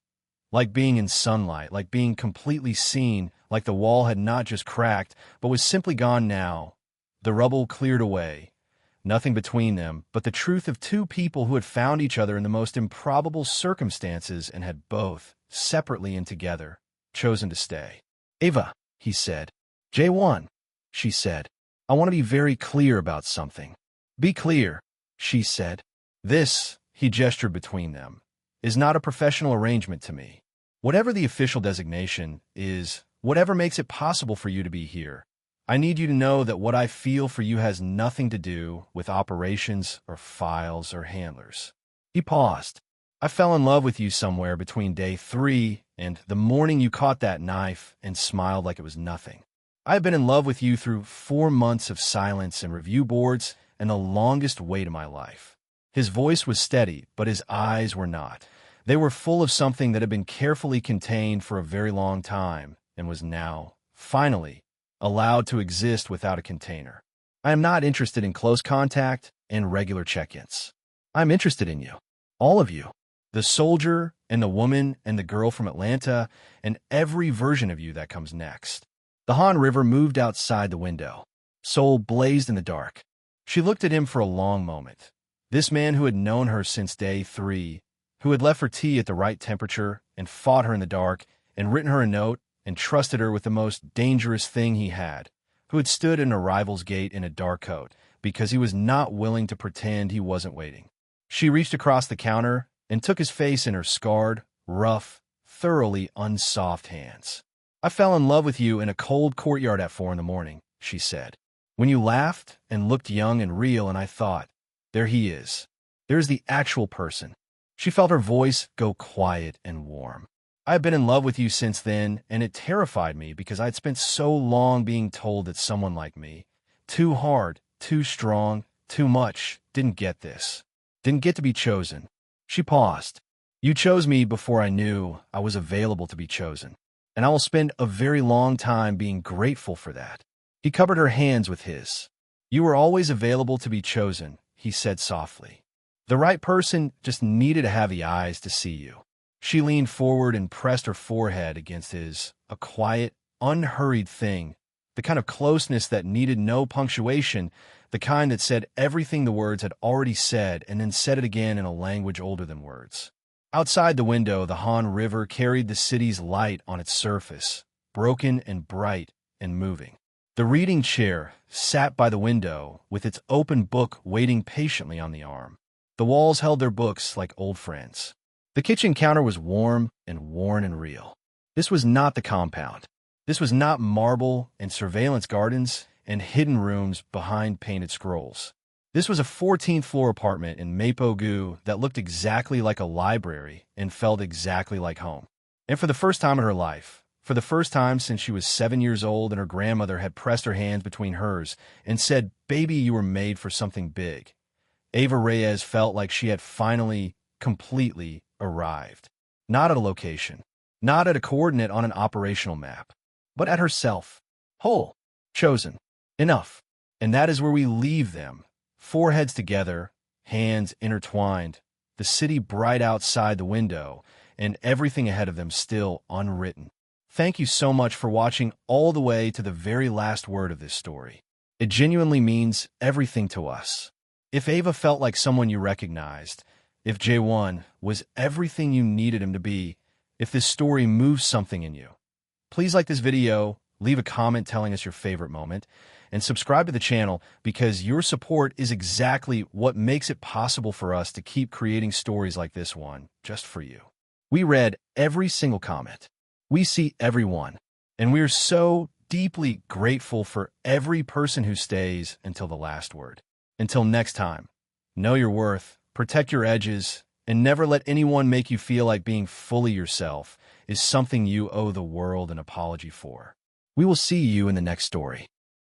Like being in sunlight, like being completely seen, like the wall had not just cracked, but was simply gone now. The rubble cleared away. Nothing between them, but the truth of 2 people who had found each other in the most improbable circumstances and had both, separately and together, chosen to stay. "Ava," he said. "Jae-won," she said. "I want to be very clear about something." "Be clear," she said. "This," he gestured between them, "is not a professional arrangement to me. Whatever the official designation is, whatever makes it possible for you to be here, I need you to know that what I feel for you has nothing to do with operations or files or handlers." He paused. "I fell in love with you somewhere between day 3 and the morning you caught that knife and smiled like it was nothing. I have been in love with you through 4 months of silence and review boards and the longest wait of my life." His voice was steady, but his eyes were not. They were full of something that had been carefully contained for a very long time and was now, finally, allowed to exist without a container. "I am not interested in close contact and regular check-ins. I'm interested in you. All of you. The soldier, and the woman and the girl from Atlanta, and every version of you that comes next. The Han River moved outside the window. Seoul blazed in the dark. She looked at him for a long moment. This man who had known her since day 3, who had left her tea at the right temperature and fought her in the dark and written her a note and trusted her with the most dangerous thing he had, who had stood in a rival's gate in a dark coat because he was not willing to pretend he wasn't waiting. She reached across the counter and took his face in her scarred, rough, thoroughly unsoft hands. "I fell in love with you in a cold courtyard at 4 in the morning," she said. "When you laughed and looked young and real, and I thought, there he is. There's the actual person." She felt her voice go quiet and warm. "I have been in love with you since then, and it terrified me because I'd spent so long being told that someone like me, too hard, too strong, too much, didn't get this. Didn't get to be chosen." She paused. "You chose me before I knew I was available to be chosen, and I will spend a very long time being grateful for that." He covered her hands with his. "You were always available to be chosen," he said softly. "The right person just needed to have the eyes to see you." She leaned forward and pressed her forehead against his, a quiet, unhurried thing, the kind of closeness that needed no punctuation, the kind that said everything the words had already said and then said it again in a language older than words. Outside the window, the Han River carried the city's light on its surface, broken and bright and moving. The reading chair sat by the window with its open book waiting patiently on the arm. The walls held their books like old friends. The kitchen counter was warm and worn and real. This was not the compound. This was not marble and surveillance gardens and hidden rooms behind painted scrolls. This was a 14th-floor apartment in Mapo-gu that looked exactly like a library and felt exactly like home. And for the first time in her life, for the first time since she was 7 years old and her grandmother had pressed her hands between hers and said, "Baby, you were made for something big," Ava Reyes felt like she had finally, completely arrived. Not at a location, not at a coordinate on an operational map, but at herself. Whole, chosen, enough. And that is where we leave them, foreheads together, hands intertwined, the city bright outside the window, and everything ahead of them still unwritten. Thank you so much for watching all the way to the very last word of this story. It genuinely means everything to us. If Ava felt like someone you recognized, if Jae-won was everything you needed him to be, if this story moves something in you, please like this video, leave a comment telling us your favorite moment, and subscribe to the channel because your support is exactly what makes it possible for us to keep creating stories like this one just for you. We read every single comment. We see everyone, and we are so deeply grateful for every person who stays until the last word. Until next time, know your worth, protect your edges, and never let anyone make you feel like being fully yourself is something you owe the world an apology for. We will see you in the next story.